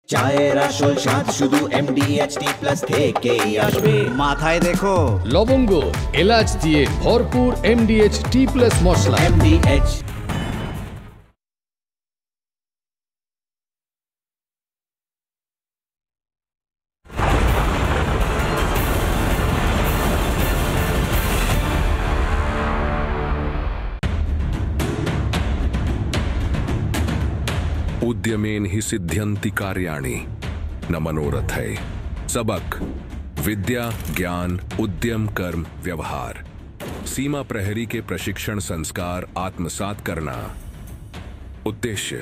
চায়ের আসল স্বাদ শুধু MDHT+ থেকেই আসবে। মাথায় দেখো লবঙ্গ এলাচ দিয়ে ভরপুর MDHT+ মশলা। MDH उद्यमेन ही सिद्ध्यन्ति कार्याणि न मनोरथै। सबक विद्या ज्ञान उद्यम कर्म व्यवहार। सीमा प्रहरी के प्रशिक्षण संस्कार आत्मसात करना। उद्देश्य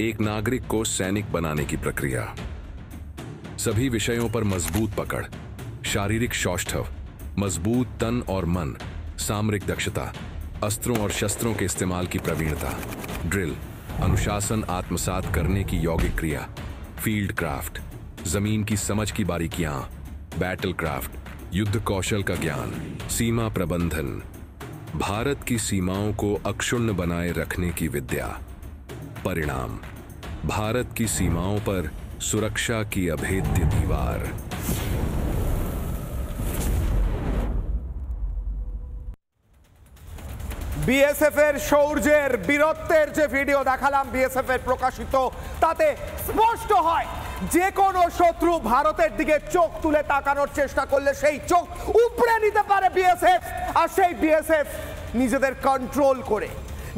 एक नागरिक को सैनिक बनाने की प्रक्रिया। सभी विषयों पर मजबूत पकड़, शारीरिक सौष्ठव, मजबूत तन और मन, सामरिक दक्षता, अस्त्रों और शस्त्रों के इस्तेमाल की प्रवीणता, ड्रिल, अनुशासन आत्मसात करने की यौगिक क्रिया, फील्ड क्राफ्ट, जमीन की समझ की बारीकियां, बैटल क्राफ्ट, युद्ध कौशल का ज्ञान, सीमा प्रबंधन, भारत की सीमाओं को अक्षुण्ण बनाए रखने की विद्या। परिणाम भारत की सीमाओं पर सुरक्षा की अभेद्य दीवार। বিএসএফ এর শৌর্যের বীরত্বের যে ভিডিও দেখালাম বিএসএফ এর প্রকাশিত, তাতে স্পষ্ট হয় যে কোনো শত্রু ভারতের দিকে চোখ তুলে তাকানোর চেষ্টা করলে সেই চোখ উপড়ে নিতে পারে বিএসএফ। আর সেই বিএসএফ নিজেদের কন্ট্রোল করে,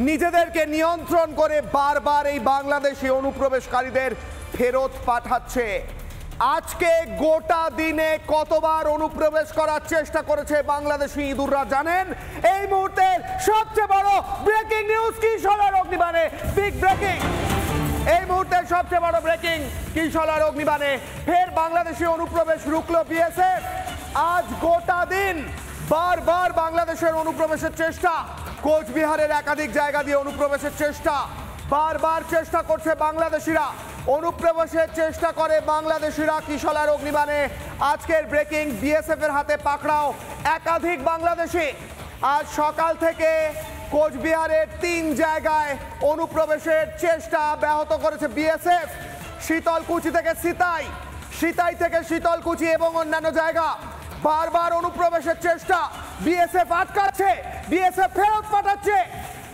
নিজেদেরকে নিয়ন্ত্রণ করে বারবার এই বাংলাদেশি অনুপ্রবেশকারীদের ফেরত পাঠাচ্ছে। আজকে গোটা দিনে কতবার অনুপ্রবেশ করার চেষ্টা করেছে বাংলাদেশি ইঁদুররা জানেন? এই মুহূর্তের সবচেয়ে বড় ব্রেকিং নিউজ কিশোর অগ্নিবাণে, বিগ ব্রেকিং। এই মুহূর্তের সবচেয়ে বড় ব্রেকিং কিশোর অগ্নিবাণে, ফের বাংলাদেশি অনুপ্রবেশ রুখলো বিএসএফ। আজ গোটা দিন বারবার বাংলাদেশের অনুপ্রবেশের চেষ্টা, কোচবিহারের একাধিক জায়গা দিয়ে অনুপ্রবেশের চেষ্টা, বারবার চেষ্টা করছে বাংলাদেশিরা, অনুপ্রবেশের চেষ্টা করে বাংলাদেশিরা কিশোর অগ্নিবাণে। আজকের ব্রেকিং, বিএসএফ এর হাতে পাকড়াও একাধিক বাংলাদেশি। আজ সকাল থেকে কোচবিহারের 3 জায়গায় অনুপ্রবেশের চেষ্টা ব্যাহত করেছে বিএসএফ। শীতলকুচি থেকে সিতাই, সিতাই থেকে শীতলকুচি এবং অন্যান্য জায়গা বারবার অনুপ্রবেশের চেষ্টা, বিএসএফ আটকাচ্ছে, বিএসএফ ফেরত পাঠাচ্ছে।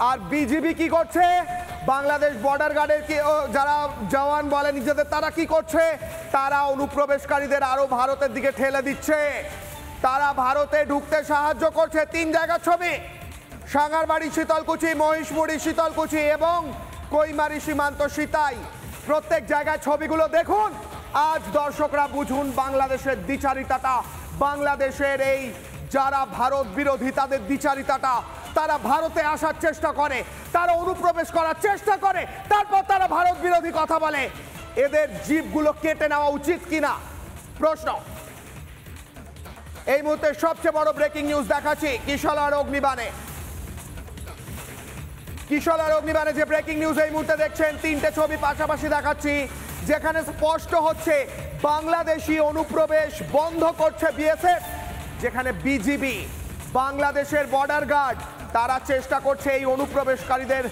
আর বিজিবি কি করছে? বাংলাদেশ বর্ডার গার্ডের কি যারা জওয়ান বলে নিজেদের, তারা কি করছে? তারা অনুপ্রবেশকারীদের আরো ভারতের দিকে ঠেলে দিচ্ছে, তারা ভারতে ঢুকতে সাহায্য করছে। 3 জায়গার ছবি, সাঙ্গারবাড়ি শীতলকুচি, মহিষমুড়ি শীতলকুচি এবং কৈমারি সীমান্ত সিতাই, প্রত্যেক জায়গায় ছবিগুলো দেখুন। আজ দর্শকরা বুঝুন বাংলাদেশের দ্বিচারিতাটা, বাংলাদেশের এই যারা ভারত বিরোধী তাদের দ্বিচারিতাটা। তারা ভারতে আসার চেষ্টা করে, তারা অনুপ্রবেশ করার চেষ্টা করে, তারপর তারা ভারত বিরোধী কথা বলে। এদের জিভগুলো কেটে নেওয়া উচিত কিনা প্রশ্ন। এই মুহূর্তে সবচেয়ে বড় ব্রেকিং নিউজ দেখাচ্ছি কিশোর অগ্নিবাণে। কিশোর অগ্নিবাণে যে ব্রেকিং নিউজ এই মুহূর্তে দেখছেন, 3টে ছবি পাশাপাশি দেখাচ্ছি, যেখানে স্পষ্ট হচ্ছে বাংলাদেশি অনুপ্রবেশ বন্ধ করছে বিএসএফ। যেখানে বিজিবি, বাংলাদেশের বর্ডার গার্ড, তারা চেষ্টা করছে এই অনুপ্রবেশকারীদের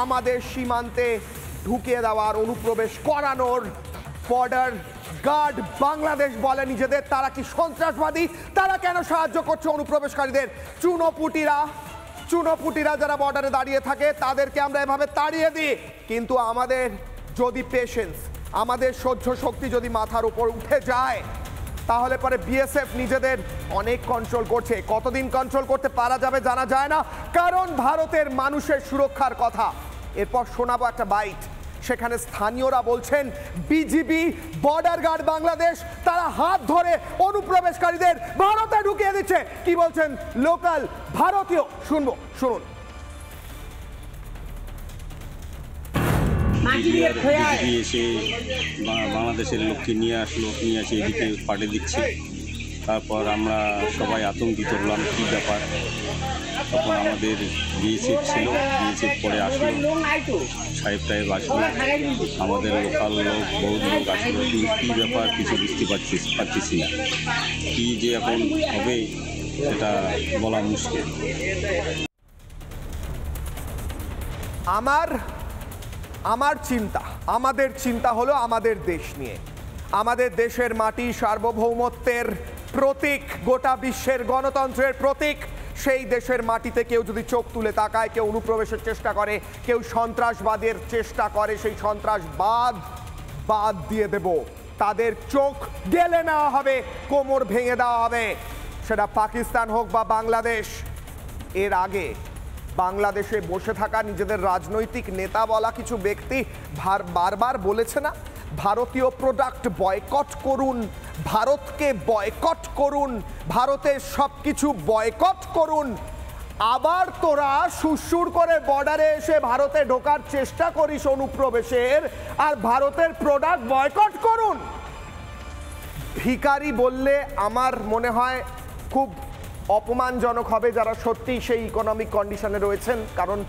আমাদের সীমান্তে ঢুকিয়ে দেওয়ার, অনুপ্রবেশ করানোর। বর্ডার গার্ড বাংলাদেশ বলে নিজেদের, তারা কি সন্ত্রাসবাদী? তারা কেন সাহায্য করছে অনুপ্রবেশকারীদের? চুনোপুটিরা যারা বর্ডারে দাঁড়িয়ে থাকে তাদেরকে আমরা এভাবে তাড়িয়ে দিই, কিন্তু আমাদের যদি পেশেন্স, আমাদের সহ্য শক্তি যদি মাথার উপর উঠে যায়, তাহলে পরে বিএসএফ নিজেদের অনেক কন্ট্রোল করছে। কতদিন কন্ট্রোল করতে পারা যাবে জানা যায় না, কারণ ভারতের মানুষের সুরক্ষার কথা। এরপর শোনাবো একটা বাইট, সেখানে স্থানীয়রা বলছেন বিজিবি, বর্ডার গার্ড বাংলাদেশ, তারা হাত ধরে অনুপ্রবেশকারীদের ভারতে ঢুকিয়ে দিচ্ছে। কি বলছেন লোকাল ভারতীয়, শুনবো, শুনুন। এসে বাংলাদেশের লোককে নিয়ে আসলো, নিয়ে এসে এদিকে পাঠিয়ে দিচ্ছে। তারপর আমরা সবাই আতঙ্কিত হলাম, কী ব্যাপার। তখন আমাদের বিএসএফ ছিল, বিএসএফ পরে আসলো, সাহেব টাহেব আসলো, আমাদের লোকাল লোক, বহুত লোক আসলো। কী ব্যাপার কিছু বুঝতে পারতেছি না, কী যে এখন হবে সেটা বলা মুশকিল। আমার চিন্তা আমাদের চিন্তা হলো আমাদের দেশ নিয়ে। আমাদের দেশের মাটি সার্বভৌমত্বের প্রতীক, গোটা বিশ্বের গণতন্ত্রের প্রতীক। সেই দেশের মাটিতে কেউ যদি চোখ তুলে তাকায়, কেউ অনুপ্রবেশের চেষ্টা করে, কেউ সন্ত্রাসবাদের চেষ্টা করে, সেই সন্ত্রাসবাদ বাদ দিয়ে দেব। তাদের চোখ গেলে নেওয়া হবে, কোমর ভেঙে দেওয়া হবে, সেটা পাকিস্তান হোক বা বাংলাদেশ। এর আগে বাংলাদেশে বসে থাকা নিজেদের রাজনৈতিক নেতা বলা কিছু ব্যক্তি বারবার বলেছে না, ভারতীয় প্রোডাক্ট বয়কট করুন, ভারতকে বয়কট করুন, ভারতের সব কিছু বয়কট করুন। আবার তোরা সুরসুর করে বর্ডারে এসে ভারতে ঢোকার চেষ্টা করিস অনুপ্রবেশের, আর ভারতের প্রোডাক্ট বয়কট করুন। ভিখারি বললে আমার মনে হয় খুব অপমানজনক হবে যারা সত্যি সেই ইকোনমিক কন্ডিশনে রয়েছেন। কারণ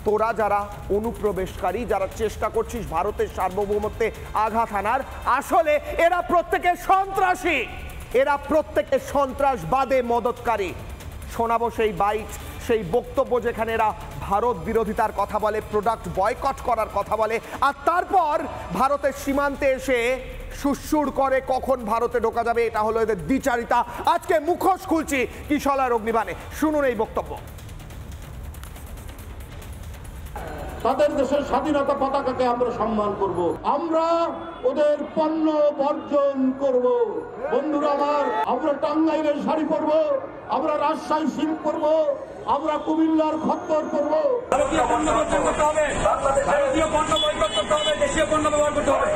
তোরা যারা অনুপ্রবেশকারী, যারা চেষ্টা করছিস ভারতের সার্বভৌমত্বে আঘাত হানার, আসলে এরা প্রত্যেকে সন্ত্রাসী, এরা প্রত্যেকে সন্ত্রাসবাদে মদতকারী। শোনাবো সেই বাইট, সেই বক্তব্য যেখানে এরা ভারত বিরোধিতার কথা বলে, প্রোডাক্ট বয়কট করার কথা বলে, আর তারপর ভারতের সীমান্তে এসে সুরসুর করে কখন ভারতে ঢোকা যাবে। এটা হলো এদের দ্বিচারিতা। আজকে মুখোশ খুলছি কিশলয় অগ্নিবাণে, শুনুন এই বক্তব্য। তাদের দেশের স্বাধীনতা পতাকাকে আমরা সম্মান করব, আমরা ওদের পণ্য বর্জন করব। বন্ধুরা আমার, আমরা টাঙ্গাইলের শাড়ি পরব, আমরা রাজশাহী সিল্ক পরব, আমরা কুমিল্লার খদ্দর পরব। ভারতীয় পণ্য বর্জন করতে হবে, ভারতীয় পণ্য বয়কট করতে হবে, দেশীয় পণ্য ব্যবহার করতে হবে।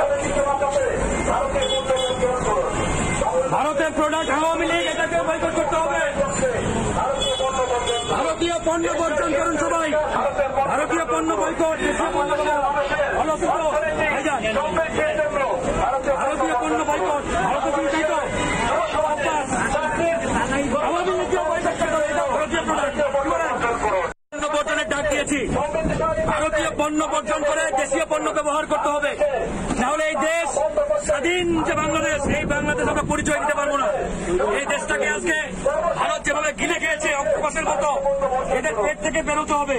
ভারতের প্রোডাক্ট আওয়ামী লীগ, এটাকে বয়কট করতে হবে। ভারতীয় পণ্য বর্জন করুন সবাই, ভারতীয় পণ্য বয়কট, দেশীয় পণ্য ভারতীয় পণ্য বয়কট, ভারতীয় আওয়ামী লীগকে বয়কট করতে হবে। এটা ভারতীয় প্রোডাক্ট পণ্য বর্জনের ডাক দিয়েছি। ভারতীয় পণ্য বর্জন করে দেশীয় পণ্য ব্যবহার করতে হবে, নাহলে এই দেশ স্বাধীন যে বাংলাদেশ, এই বাংলাদেশ আমরা পরিচয় দিতে পারবো না। এই দেশটাকে আজকে ভারত যেভাবে গিলে খেয়েছে অক্টোপাসের মতো, এদের পেট থেকে বেরোতে হবে।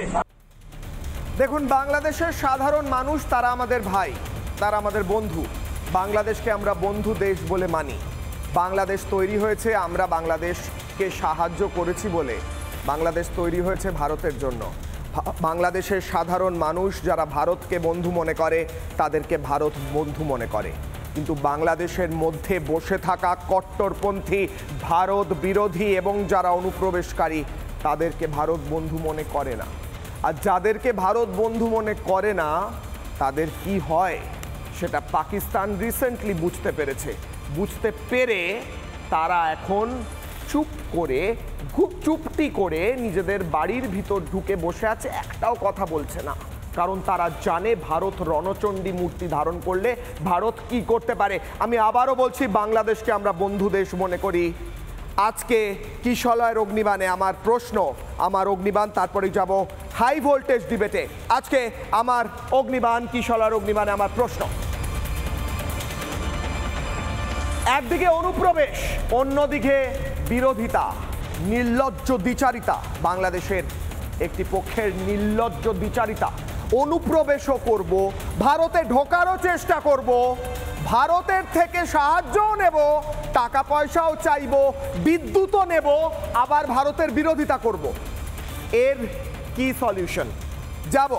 দেখুন, বাংলাদেশের সাধারণ মানুষ তারা আমাদের ভাই, তারা আমাদের বন্ধু। বাংলাদেশকে আমরা বন্ধু দেশ বলে মানি। বাংলাদেশ তৈরি হয়েছে, আমরা বাংলাদেশকে সাহায্য করেছি বলে। বাংলাদেশ তৈরি হয়েছে ভারতের জন্য। বাংলাদেশের সাধারণ মানুষ যারা ভারতকে বন্ধু মনে করে, তাদেরকে ভারত বন্ধু মনে করে। কিন্তু বাংলাদেশের মধ্যে বসে থাকা কট্টরপন্থী, ভারত বিরোধী এবং যারা অনুপ্রবেশকারী, তাদেরকে ভারত বন্ধু মনে করে না। আর যাদেরকে ভারত বন্ধু মনে করে না, তাদের কি হয় সেটা পাকিস্তান রিসেন্টলি বুঝতে পেরেছে। বুঝতে পেরে তারা এখন চুপ করে, খুব চুপটি করে নিজেদের বাড়ির ভিতর ঢুকে বসে আছে, একটাও কথা বলছে না। কারণ তারা জানে ভারত রণচণ্ডী মূর্তি ধারণ করলে ভারত কি করতে পারে। আমি আবারও বলছি, বাংলাদেশকে আমরা বন্ধু দেশ মনে করি। আজকে কিশলয়ের অগ্নিবাণে আমার প্রশ্ন, আমার অগ্নিবাণ, তারপরে যাব হাই ভোল্টেজ ডিবেটে। আজকে আমার অগ্নিবাণ, কিশলয়ের অগ্নিবাণে আমার প্রশ্ন। একদিকে অনুপ্রবেশ, অন্যদিকে বিরোধিতা, নির্লজ্জ দ্বিচারিতা। বাংলাদেশের একটি পক্ষের নির্লজ্জ দ্বিচারিতা। অনুপ্রবেশও করব, ভারতে ঢোকারও চেষ্টা করব, ভারতের থেকে সাহায্যও নেব, টাকা পয়সাও চাইব, বিদ্যুৎও নেব, আবার ভারতের বিরোধিতা করব। এর কি সলিউশন? যাব,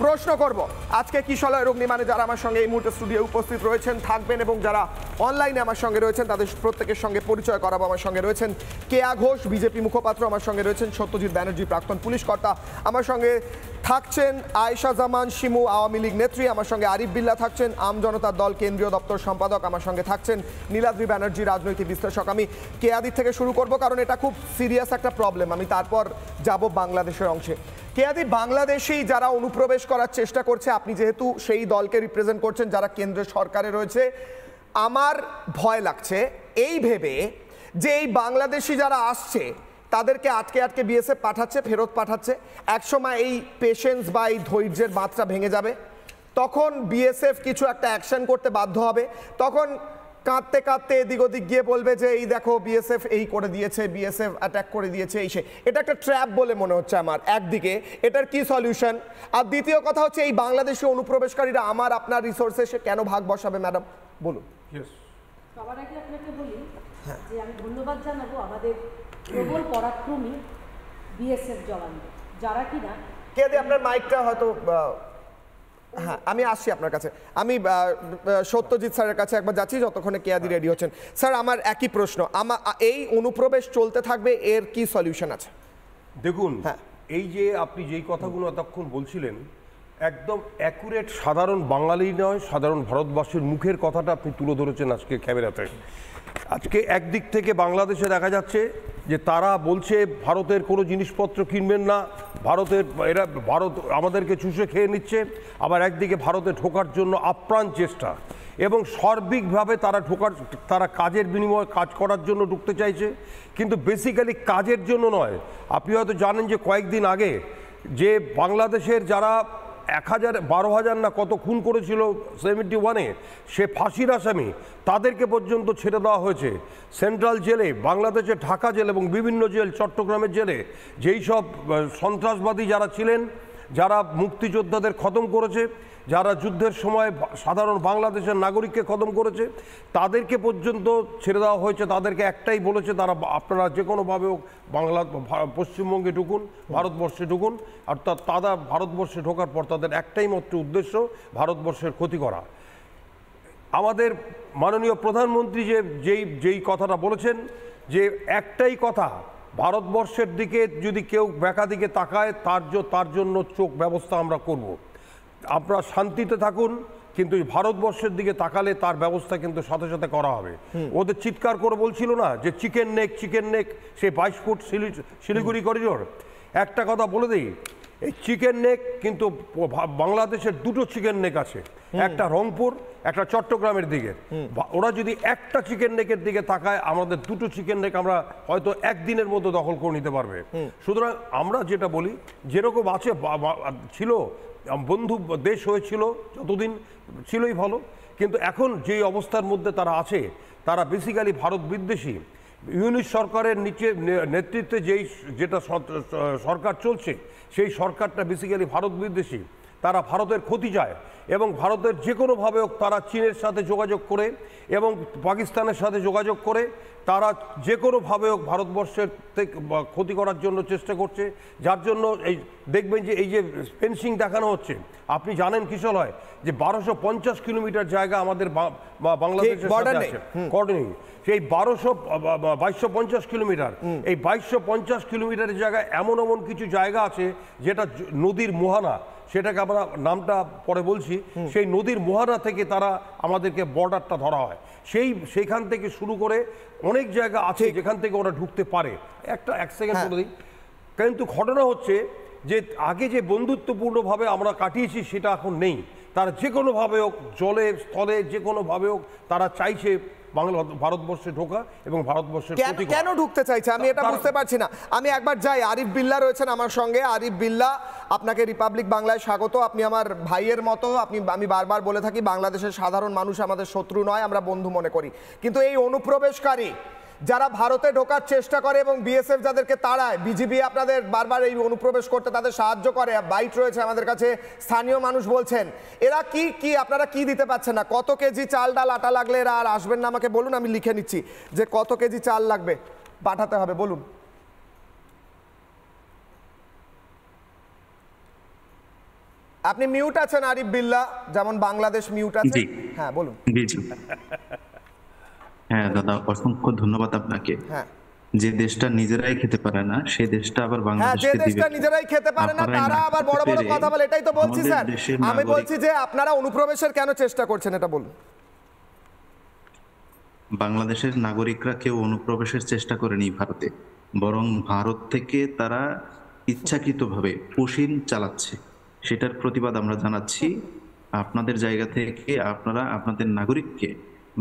প্রশ্ন করব। আজকে কিশলয়ের অগ্নিবাণে যারা আমার সঙ্গে এই মুহূর্তে স্টুডিও উপস্থিত রয়েছেন, থাকবেন এবং যারা অনলাইনে আমার সঙ্গে রয়েছেন, তাদের প্রত্যেকের সঙ্গে পরিচয় করাবো। আমার সঙ্গে রয়েছেন কেয়া ঘোষ, বিজেপি মুখপাত্র। আমার সঙ্গে রয়েছেন সত্যজিৎ ব্যানার্জি, প্রাক্তন পুলিশ কর্তা। আমার সঙ্গে থাকছেন আয়েশা জামান শিমু, আওয়ামী লীগ নেত্রী। আমার সঙ্গে আরিফ বিল্লাহ থাকছেন, আম জনতার দল কেন্দ্রীয় দপ্তর সম্পাদক। আমার সঙ্গে থাকছেন নীলাদ্রি ব্যানার্জি, রাজনৈতিক বিশ্লেষক। আমি কেয়াদির থেকে শুরু করব, কারণ এটা খুব সিরিয়াস একটা প্রবলেম। আমি তারপর যাব বাংলাদেশের অংশে। কেয়াদি, বাংলাদেশি যারা অনুপ্রবেশ করার চেষ্টা করছে, আপনি যেহেতু সেই দলকে রিপ্রেজেন্ট করছেন যারা কেন্দ্র সরকারে রয়েছে, আমার ভয় লাগছে এই ভেবে যে এই বাংলাদেশি যারা আসছে তাদেরকে আটকে আটকে বিএসএফ পাঠাচ্ছে, ফেরত পাঠাচ্ছে। একসময় এই পেশেন্স বা এই ধৈর্যের বাঁধটা ভেঙে যাবে, তখন বিএসএফ কিছু একটা অ্যাকশন করতে বাধ্য হবে। তখন কাঁদতে কাঁদতে এদিক ওদিক গিয়ে বলবে যে এই দেখো বিএসএফ এই করে দিয়েছে, বিএসএফ অ্যাটাক করে দিয়েছে, এই সে। এটা একটা ট্র্যাপ বলে মনে হচ্ছে আমার একদিকে। এটার কি সলিউশন? আর দ্বিতীয় কথা হচ্ছে এই বাংলাদেশি অনুপ্রবেশকারীরা আমার আপনার রিসোর্সে সে কেন ভাগ বসাবে ম্যাডাম, বলুন। সবার আগে আপনাকে বলি যে আমি ধন্যবাদ জানাবো আমাদের প্রবল পরাক্রমী বিএসএফ জওয়ানদের, যারা কিনা কে দিয়ে আপনার মাইকটা হয়তো, হ্যাঁ আমি আসছি আপনার কাছে। আমি সত্যজিৎ স্যারের কাছে একবার যাচ্ছি যতক্ষণে কেয়াদি রেডি হচ্ছেন। স্যার আমার একই প্রশ্ন, এই অনুপ্রবেশ চলতে থাকবে, এর কি সলিউশন আছে? দেখুন, এই যে আপনি যেই কথাগুলো এতক্ষণ বলছিলেন একদম অ্যাকুরেট, সাধারণ বাঙালি নয় সাধারণ ভারতবাসীর মুখের কথাটা আপনি তুলে ধরেছেন আজকে ক্যামেরাতে। আজকে একদিক থেকে বাংলাদেশে দেখা যাচ্ছে যে তারা বলছে ভারতের কোনো জিনিসপত্র কিনবেন না, ভারত আমাদেরকে চুষে খেয়ে নিচ্ছে। আবার একদিকে ভারতে ঢোকার জন্য আপ্রাণ চেষ্টা, এবং সার্বিকভাবে তারা কাজের বিনিময়ে কাজ করার জন্য ঢুকতে চাইছে, কিন্তু বেসিক্যালি কাজের জন্য নয়। আপনি হয়তো জানেন যে কয়েকদিন আগে যে বাংলাদেশের যারা 12,000 না কত খুন করেছিল 71-এ, সে ফাঁসির আসামি, তাদেরকে পর্যন্ত ছেড়ে দেওয়া হয়েছে। সেন্ট্রাল জেলে, বাংলাদেশের ঢাকা জেল এবং বিভিন্ন জেল, চট্টগ্রামের জেলে যেই সব সন্ত্রাসবাদী যারা ছিলেন, যারা মুক্তিযোদ্ধাদের খতম করেছে, যারা যুদ্ধের সময় সাধারণ বাংলাদেশের নাগরিককে খতম করেছে, তাদেরকে পর্যন্ত ছেড়ে দেওয়া হয়েছে। তাদেরকে একটাই বলেছে, তারা আপনারা যে কোনোভাবে পশ্চিমবঙ্গে ঢুকুন, ভারতবর্ষে ঢুকুন। অর্থাৎ তারা ভারতবর্ষে ঢোকার পর তাদের একটাই মাত্র উদ্দেশ্য ভারতবর্ষের ক্ষতি করা। আমাদের মাননীয় প্রধানমন্ত্রী যেই কথাটা বলেছেন, যে একটাই কথা, ভারতবর্ষের দিকে যদি কেউ বেকা দিকে তাকায় তার জন্য চোখ ব্যবস্থা আমরা করব। আপনারা শান্তিতে থাকুন, কিন্তু ভারতবর্ষের দিকে তাকালে তার ব্যবস্থা কিন্তু সাথে সাথে করা হবে। ওদের চিৎকার করে বলছিল না যে চিকেন নেক, সেই 22 ফুট শিলিগুড়ি করিডোর। একটা কথা বলে দিই, এই চিকেন নেক কিন্তু বাংলাদেশের দুটো চিকেন নেক আছে, একটা রংপুর, একটা চট্টগ্রামের দিকে। ওরা যদি একটা চিকেন নেকের দিকে তাকায়, আমাদের দুটো চিকেন নেক আমরা হয়তো একদিনের মধ্যে দখল করে নিতে পারবে। সুতরাং আমরা যেটা বলি, যেরকম আছে ছিল, বন্ধু দেশ হয়েছিল যতদিন ছিলই ভালো, কিন্তু এখন যেই অবস্থার মধ্যে তারা আছে, তারা বেসিক্যালি ভারত বিদ্বেষী। ইউনিট সরকারের নেতৃত্বে যেটা সরকার চলছে, সেই সরকারটা বেসিক্যালি ভারত বিদ্বেষী। তারা ভারতের ক্ষতি চায়, এবং ভারতের যে কোনোভাবে হোক তারা চীনের সাথে যোগাযোগ করে এবং পাকিস্তানের সাথে যোগাযোগ করে তারা যে কোনোভাবে হোক ভারতবর্ষের থেকে ক্ষতি করার জন্য চেষ্টা করছে। যার জন্য এই দেখবেন যে এই যে ফেন্সিং দেখানো হচ্ছে, আপনি জানেন কিশোর হয় যে 1250 কিলোমিটার জায়গা আমাদের বাংলাদেশের সাথে আছে কর্ডনিং, সেই 2250 কিলোমিটার, এই 2250 কিলোমিটারের জায়গায় এমন কিছু জায়গা আছে যেটা নদীর মোহানা, সেটাকে আমরা নামটা পরে বলছি, সেই নদীর মোহানা থেকে তারা আমাদেরকে বর্ডারটা ধরা হয়। সেইখান থেকে শুরু করে অনেক জায়গা আছে যেখান থেকে ওরা ঢুকতে পারে। এক সেকেন্ড বলে দিই, কিন্তু ঘটনা হচ্ছে যে আগে যে বন্ধুত্বপূর্ণভাবে আমরা কাটিয়েছি সেটা এখন নেই। তারা যে কোনোভাবে হোক, জলে স্থলে যে কোনোভাবে হোক, তারা চাইছে ভারতবর্ষে ঢোকা এবং ভারতবর্ষের কেন ঢুকতে চাইছে আমি এটা বুঝতে পারছি না। আমি একবার যাই, আরিফ বিল্লাহ রয়েছেন আমার সঙ্গে। আরিফ বিল্লাহ, আপনাকে রিপাবলিক বাংলায় স্বাগত। আপনি আমার ভাইয়ের মতো। আমি বারবার বলে থাকি, বাংলাদেশের সাধারণ মানুষ আমাদের শত্রু নয়, আমরা বন্ধু মনে করি। কিন্তু এই অনুপ্রবেশকারী যারা ভারতে ঢোকার চেষ্টা করে এবং বিএসএফ যাদেরকে তাড়ায়, বিজিবি আপনাদের বারবার এই অনুপ্রবেশ করতে তাদের সাহায্য করে, বাইট রয়েছে আমাদের কাছে, স্থানীয় মানুষ বলছেন, এরা কি আপনারা কি দিতে পারছেন না? কত কেজি চাল ডাল আটা লাগলে এরা আর আসবেন না? আমাকে বলুন, আমি লিখে নিচ্ছি যে কত কেজি চাল লাগবে, পাঠাতে হবে, বলুন। আপনি মিউট আছেন আরিফ বিল্লাহ, যেমন বাংলাদেশ মিউট আছে। হ্যাঁ বলুন। হ্যাঁ দাদা, অসংখ্য ধন্যবাদ আপনাকে। যে দেশটা নিজেরাই খেতে পারে না, সেই দেশটা আবার বাংলাদেশকে দিবে। যে দেশটা নিজেরাই খেতে পারে না তারা আবার বড় বড় কথা বলে, এটাই তো বলছি স্যার। আমি বলছি যে আপনারা অনুপ্রবেশের কেন চেষ্টা করছেন, এটা বলুন। বাংলাদেশের নাগরিকরা কেউ অনুপ্রবেশের চেষ্টা করেনি ভারতে, বরং ভারত থেকে তারা ইচ্ছাকৃতভাবে পুশিন চালাচ্ছে। সেটার প্রতিবাদ আমরা জানাচ্ছি। আপনাদের জায়গা থেকে আপনারা আপনাদের নাগরিককে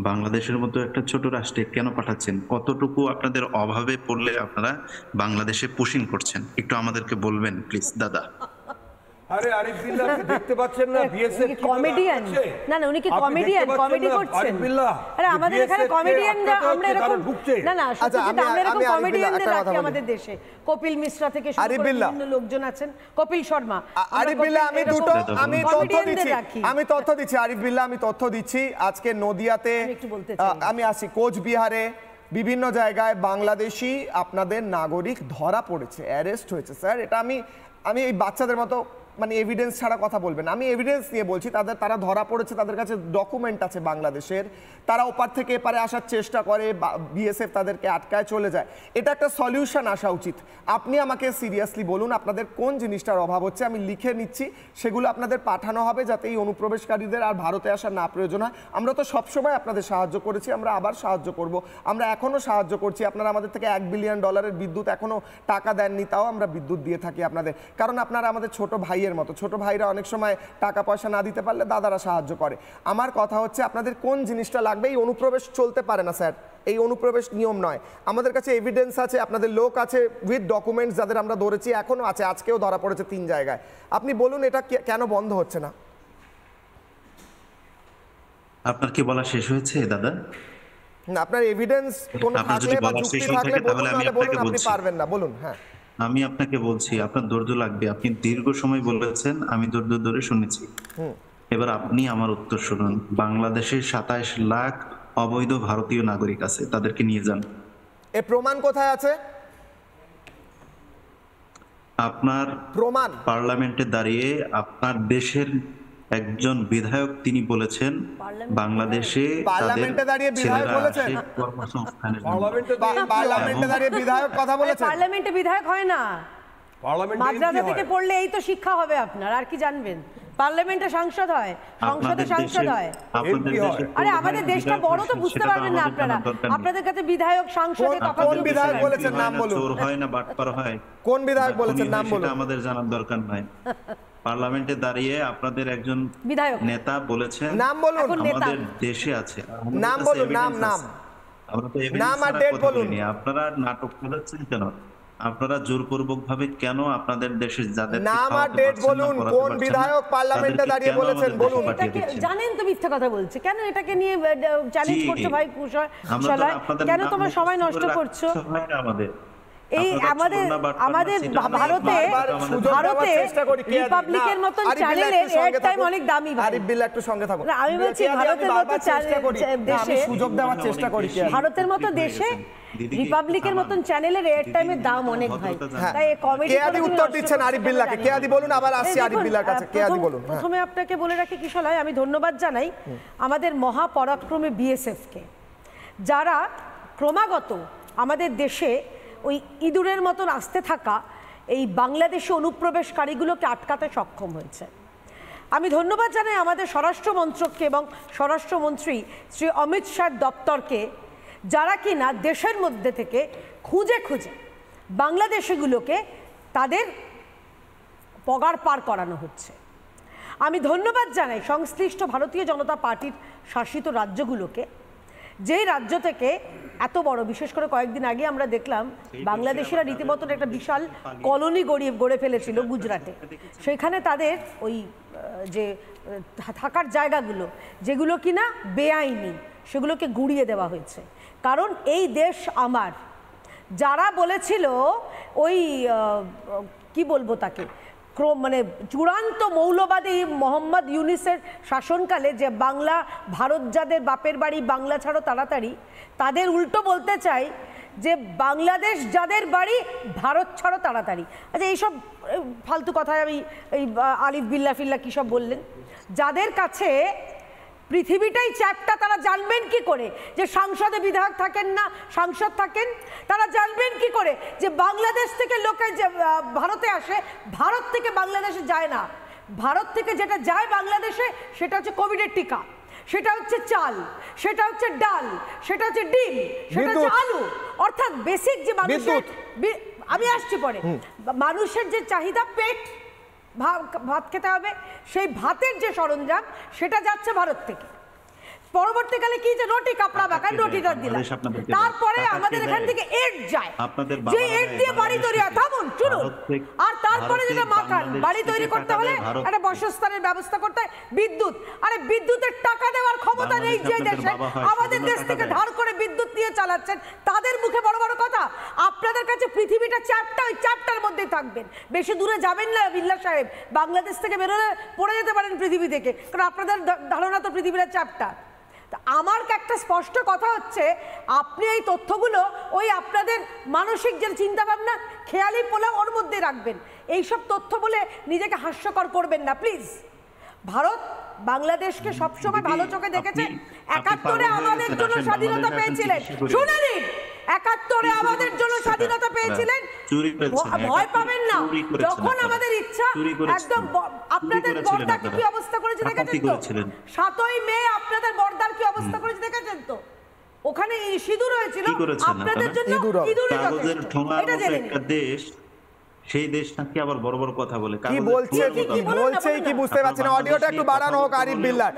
বাংলাদেশের মতো একটা ছোট রাষ্ট্রে কেন পাঠাচ্ছেন? কতটুকু আপনাদের অভাবে পড়লে আপনারা বাংলাদেশে পুশিং করছেন, একটু আমাদেরকে বলবেন প্লিজ দাদা। আরে আরিফ বিল্লাহ দেখতে পাচ্ছেন না বিএসএফ কমেডিয়ান? না না, উনি কি কমেডিয়ান? কমেডি করছেন? আরে আমাদের এখানে কমেডিয়ানরা আমরা এরকম না না, সত্যি আমরা এরকম কমেডিয়ানদের রাখি আমাদের দেশে। কপিল মিশ্রা থেকে শুরু করে বিভিন্ন লোকজন আছেন, কপিল শর্মা। আরিফ বিল্লাহ আমি তথ্য দিচ্ছি আরিফ বিল্লাহ, আমি তথ্য দিচ্ছি। আজকে নদিয়াতে, আমি আসি কোচবিহারে, বিভিন্ন জায়গায় বাংলাদেশি আপনাদের নাগরিক ধরা পড়েছে, অ্যারেস্ট হয়েছে। স্যার এটা আমি এই বাচ্চাদের মতো মানে এভিডেন্স ছাড়া কথা বলবেন, আমি এভিডেন্স নিয়ে বলছি। তারা ধরা পড়েছে, তাদের কাছে ডকুমেন্ট আছে বাংলাদেশের, তারা ওপার থেকে এপারে আসার চেষ্টা করে, বিএসএফ তাদেরকে আটকায় চলে যায়। এটা একটা সলিউশন আসা উচিত। আপনি আমাকে সিরিয়াসলি বলুন আপনাদের কোন জিনিসটার অভাব হচ্ছে, আমি লিখে নিচ্ছি, সেগুলো আপনাদের পাঠানো হবে যাতে এই অনুপ্রবেশকারীদের আর ভারতে আসার না প্রয়োজন হয়। আমরা তো সবসময় আপনাদের সাহায্য করেছি, আমরা আবার সাহায্য করব, আমরা এখনও সাহায্য করছি। আপনারা আমাদের থেকে $1 বিলিয়ন বিদ্যুৎ এখনও টাকা দেননি, তাও আমরা বিদ্যুৎ দিয়ে থাকি আপনাদের, কারণ আপনারা আমাদের ছোট ভাইয়ের মতো। ছোট ভাইরা অনেক সময় টাকা পয়সা না দিতে পারলে দাদারা সাহায্য করে। আমার কথা হচ্ছে আপনাদের কোন জিনিসটা লাগবে। এই অনুপ্রবেশ চলতে পারে না স্যার, এই অনুপ্রবেশ নিয়ম নয়। আমাদের কাছে এভিডেন্স আছে, আপনাদের লোক আছে উইথ ডকুমেন্টস, যাদের আমরা ধরেছি, এখনো আছে, আজকেও ধরা পড়েছে 3 জায়গায়। আপনি বলুন এটা কেন বন্ধ হচ্ছে না? আপনার কি বলা শেষ হয়েছে দাদা? না, আপনার এভিডেন্স কোন থাকলে বা যুক্তি থাকলে বলুন, নাহলে বলুন আপনি পারবেন না, বলুন। হ্যাঁ, আমি আপনাকে বলছি, আপনার ধৈর্য লাগবে। আপনি দীর্ঘ সময় বলেছেন, আমি ধৈর্য ধরে শুনেছি। এবার আপনি আমার উত্তর শুনুন। বাংলাদেশের 27 লাখ অবৈধ ভারতীয় নাগরিক আছে, তাদেরকে নিয়ে যান। এর প্রমাণ কোথায় আছে? আপনার প্রমাণ পার্লামেন্টে দাঁড়িয়ে আপনার দেশের একজন বিধায়ক তিনি বলেছেন বাংলাদেশে পার্লামেন্টে দাঁড়িয়ে বিধায়ক বলেছেন, পার্লামেন্টে দাঁড়িয়ে বিধায়ক কথা বলেছেন। পার্লামেন্টে বিধায়ক হয় না, মাদ্রাসা থেকে পড়লে এই তো শিক্ষা হবে আপনার, আর কি জানবেন? পার্লামেন্টে সাংসদ হয়, সংসদে সাংসদ হয়। আরে আমাদের দেশটা বড় তো বুঝতে পারবেন না আপনারা। আপনাদের কাছে বিধায়ক সংসদে কোন বিধায়ক বলেছেন নাম বলুন। চোর হয় না বাটপার হয়, কোন বিধায়ক বলেছেন নাম বলুন। সেটা আমাদের জানার দরকার নাই। পার্লামেন্টে দাঁড়িয়ে আপনাদের একজন বিধায়ক নেতা বলেছেন নাম বলুন, আমাদের দেশে আছে। নাম বলুন, নাম নাম আর ডেট বলুন। আপনারা নাটক করেছেন কেন? আপনারা জোরপূর্বক ভাবে কেন আপনাদের দেশে যাদের নাম আর ডেট বলুন, কোন বিধায়ক পার্লামেন্টে দাঁড়িয়ে বলেছেন বলুন। জানেন তো মিথ্যা কথা বলছে, কেন এটাকে নিয়ে চ্যালেঞ্জ করছো ভাই কুশয়? কেন তোমার সময় নষ্ট করছো? এই আমাদের ভারতে রিপাবলিকের মতন চ্যানেলের এয়ার টাইম অনেক দামি। আরিফ বিল্লাহ একটু সঙ্গে থাকুন। আমি বলছি ভারতের মতো দেশে সুযোগ দেওয়ার চেষ্টা করি, ভারতের মতো দেশে রিপাবলিকের মতন চ্যানেলের এয়ার টাইমের দাম অনেক ভাই। তাই কমেডি কেয়াদি উত্তর দিচ্ছেন আরিফ বিল্লাহকে। কেয়াদি বলুন, আবার আসছি আরিফ বিল্লাহর কাছে। কেয়াদি বলুন। প্রথমে আপনাকে বলে রাখি কিশোরয়, আমি ধন্যবাদ জানাই আমাদের মহাপরাক্রমী বিএসএফ কে, যারা ক্রমাগত আমাদের দেশে ওই ইঁদুরের মতন আসতে থাকা এই বাংলাদেশি অনুপ্রবেশকারীগুলোকে আটকাতে সক্ষম হয়েছে। আমি ধন্যবাদ জানাই আমাদের স্বরাষ্ট্র মন্ত্রককে এবং স্বরাষ্ট্রমন্ত্রী শ্রী অমিত শাহর দপ্তরকে, যারা কিনা দেশের মধ্যে থেকে খুঁজে খুঁজে বাংলাদেশিগুলোকে তাদের পগার পার করানো হচ্ছে। আমি ধন্যবাদ জানাই সংশ্লিষ্ট ভারতীয় জনতা পার্টির শাসিত রাজ্যগুলোকে, যেই রাজ্য থেকে এত বড়, বিশেষ করে কয়েকদিন আগে আমরা দেখলাম বাংলাদেশিরা রীতিমতো একটা বিশাল কলোনি গড়ে ফেলেছিল গুজরাটে। সেখানে তাদের ওই যে থাকার জায়গাগুলো যেগুলো কিনা বেআইনি, সেগুলোকে গুঁড়িয়ে দেওয়া হয়েছে। কারণ এই দেশ আমার, যারা বলেছিল ওই কি বলবো তাকে, মানে চূড়ান্ত মৌলবাদী মোহাম্মদ ইউনুসের শাসনকালে যে বাংলা ভারত যাদের বাপের বাড়ি বাংলা ছাড়ো তাড়াতাড়ি, তাদের উল্টো বলতে চাই যে বাংলাদেশ যাদের বাড়ি ভারত ছাড়ো তাড়াতাড়ি। আচ্ছা, এইসব ফালতু কথায় আমি এই আলিফ বিল্লাহ ফিল্লাহ কী সব বললেন, যাদের কাছে পৃথিবীটাই চ্যাপ্টা, তারা জানবেন কি করে যে সংসদে বিধায়ক থাকেন না, সাংসদ থাকেন? তারা জানবেন কি করে যে বাংলাদেশ থেকে লোকে যে ভারতে আসে, ভারত থেকে বাংলাদেশে যায় না, ভারত থেকে যেটা যায় বাংলাদেশে সেটা হচ্ছে কোভিডের টিকা, সেটা হচ্ছে চাল, সেটা হচ্ছে ডাল, সেটা হচ্ছে ডিম, সেটা হচ্ছে আলু। অর্থাৎ বেসিক যে মানুষের, আমি আসছি পরে, মানুষের যে চাহিদা, পেট ভাত খেতে হবে, সেই ভাতের যে সরঞ্জাম সেটা যাচ্ছে ভারত থেকে। পরবর্তীকালে কি যে রুটি কাপড়া বাগান রুটিটা দিলাম, তারপরে আমাদের এখান থেকে এড যায়, যে এড দিয়ে বাড়ি তৈরি হয়। থামুন, শুনুন। আর তারপরে যেটা মাখান, বাড়ি তৈরি করতে হলে একটা বাসস্থানের ব্যবস্থা করতে হয়, বিদ্যুৎ। আরে বিদ্যুতের টাকা দেওয়ার ক্ষমতা নেই যে দেশে, আমাদের দেশ থেকে ধার করে বিদ্যুৎ নিয়ে চালাচ্ছেন, তাদের মুখে বড় বড় কথা। আপনাদের কাছে পৃথিবীটা চ্যাপ্টার, ওই চ্যাপ্টার মধ্যেই থাকবেন, বেশি দূরে যাবেন না বিল্লা সাহেব। বাংলাদেশ থেকে বেরোলে পড়ে যেতে পারেন পৃথিবী থেকে, কারণ আপনাদের ধারণা তো পৃথিবীর চ্যাপ্টার। আমার একটা স্পষ্ট কথা হচ্ছে, আপনি এই তথ্যগুলো ওই আপনাদের মানসিক যে চিন্তা ভাবনা, খেয়ালি পোলা ওর মধ্যে রাখবেন। এইসব তথ্য বলে নিজেকে হাস্যকর করবেন না প্লিজ। ভারত বাংলাদেশকে সবসময় ভালো চোখে দেখেছে। ৭১-এ আমাদের জন্য স্বাধীনতা পেয়েছিলেন, শুনে নিন, ৭১-এ আমাদের জন্য স্বাধীনতা পেয়েছিলেন, ভয় পাবেন না। যখন আমাদের ইচ্ছা, একদম আপনাদের বর্দার কি অবস্থা করেছে দেখেছেন তো? ৭ই মে আপনাদের বর্দার কি অবস্থা করেছে দেখেছেন তো? ওখানে সিঁদুর হয়েছিল, আপনাদের জন্য ইঁদুর এটা জেনে নিন। সেই দেশ নাকি আবার বড় বড় কথা বলে, কি বলছে কি বুঝতে পারছেন না। অডিওটা একটু বাড়ানো হোক আরিফ বিল্লাহ,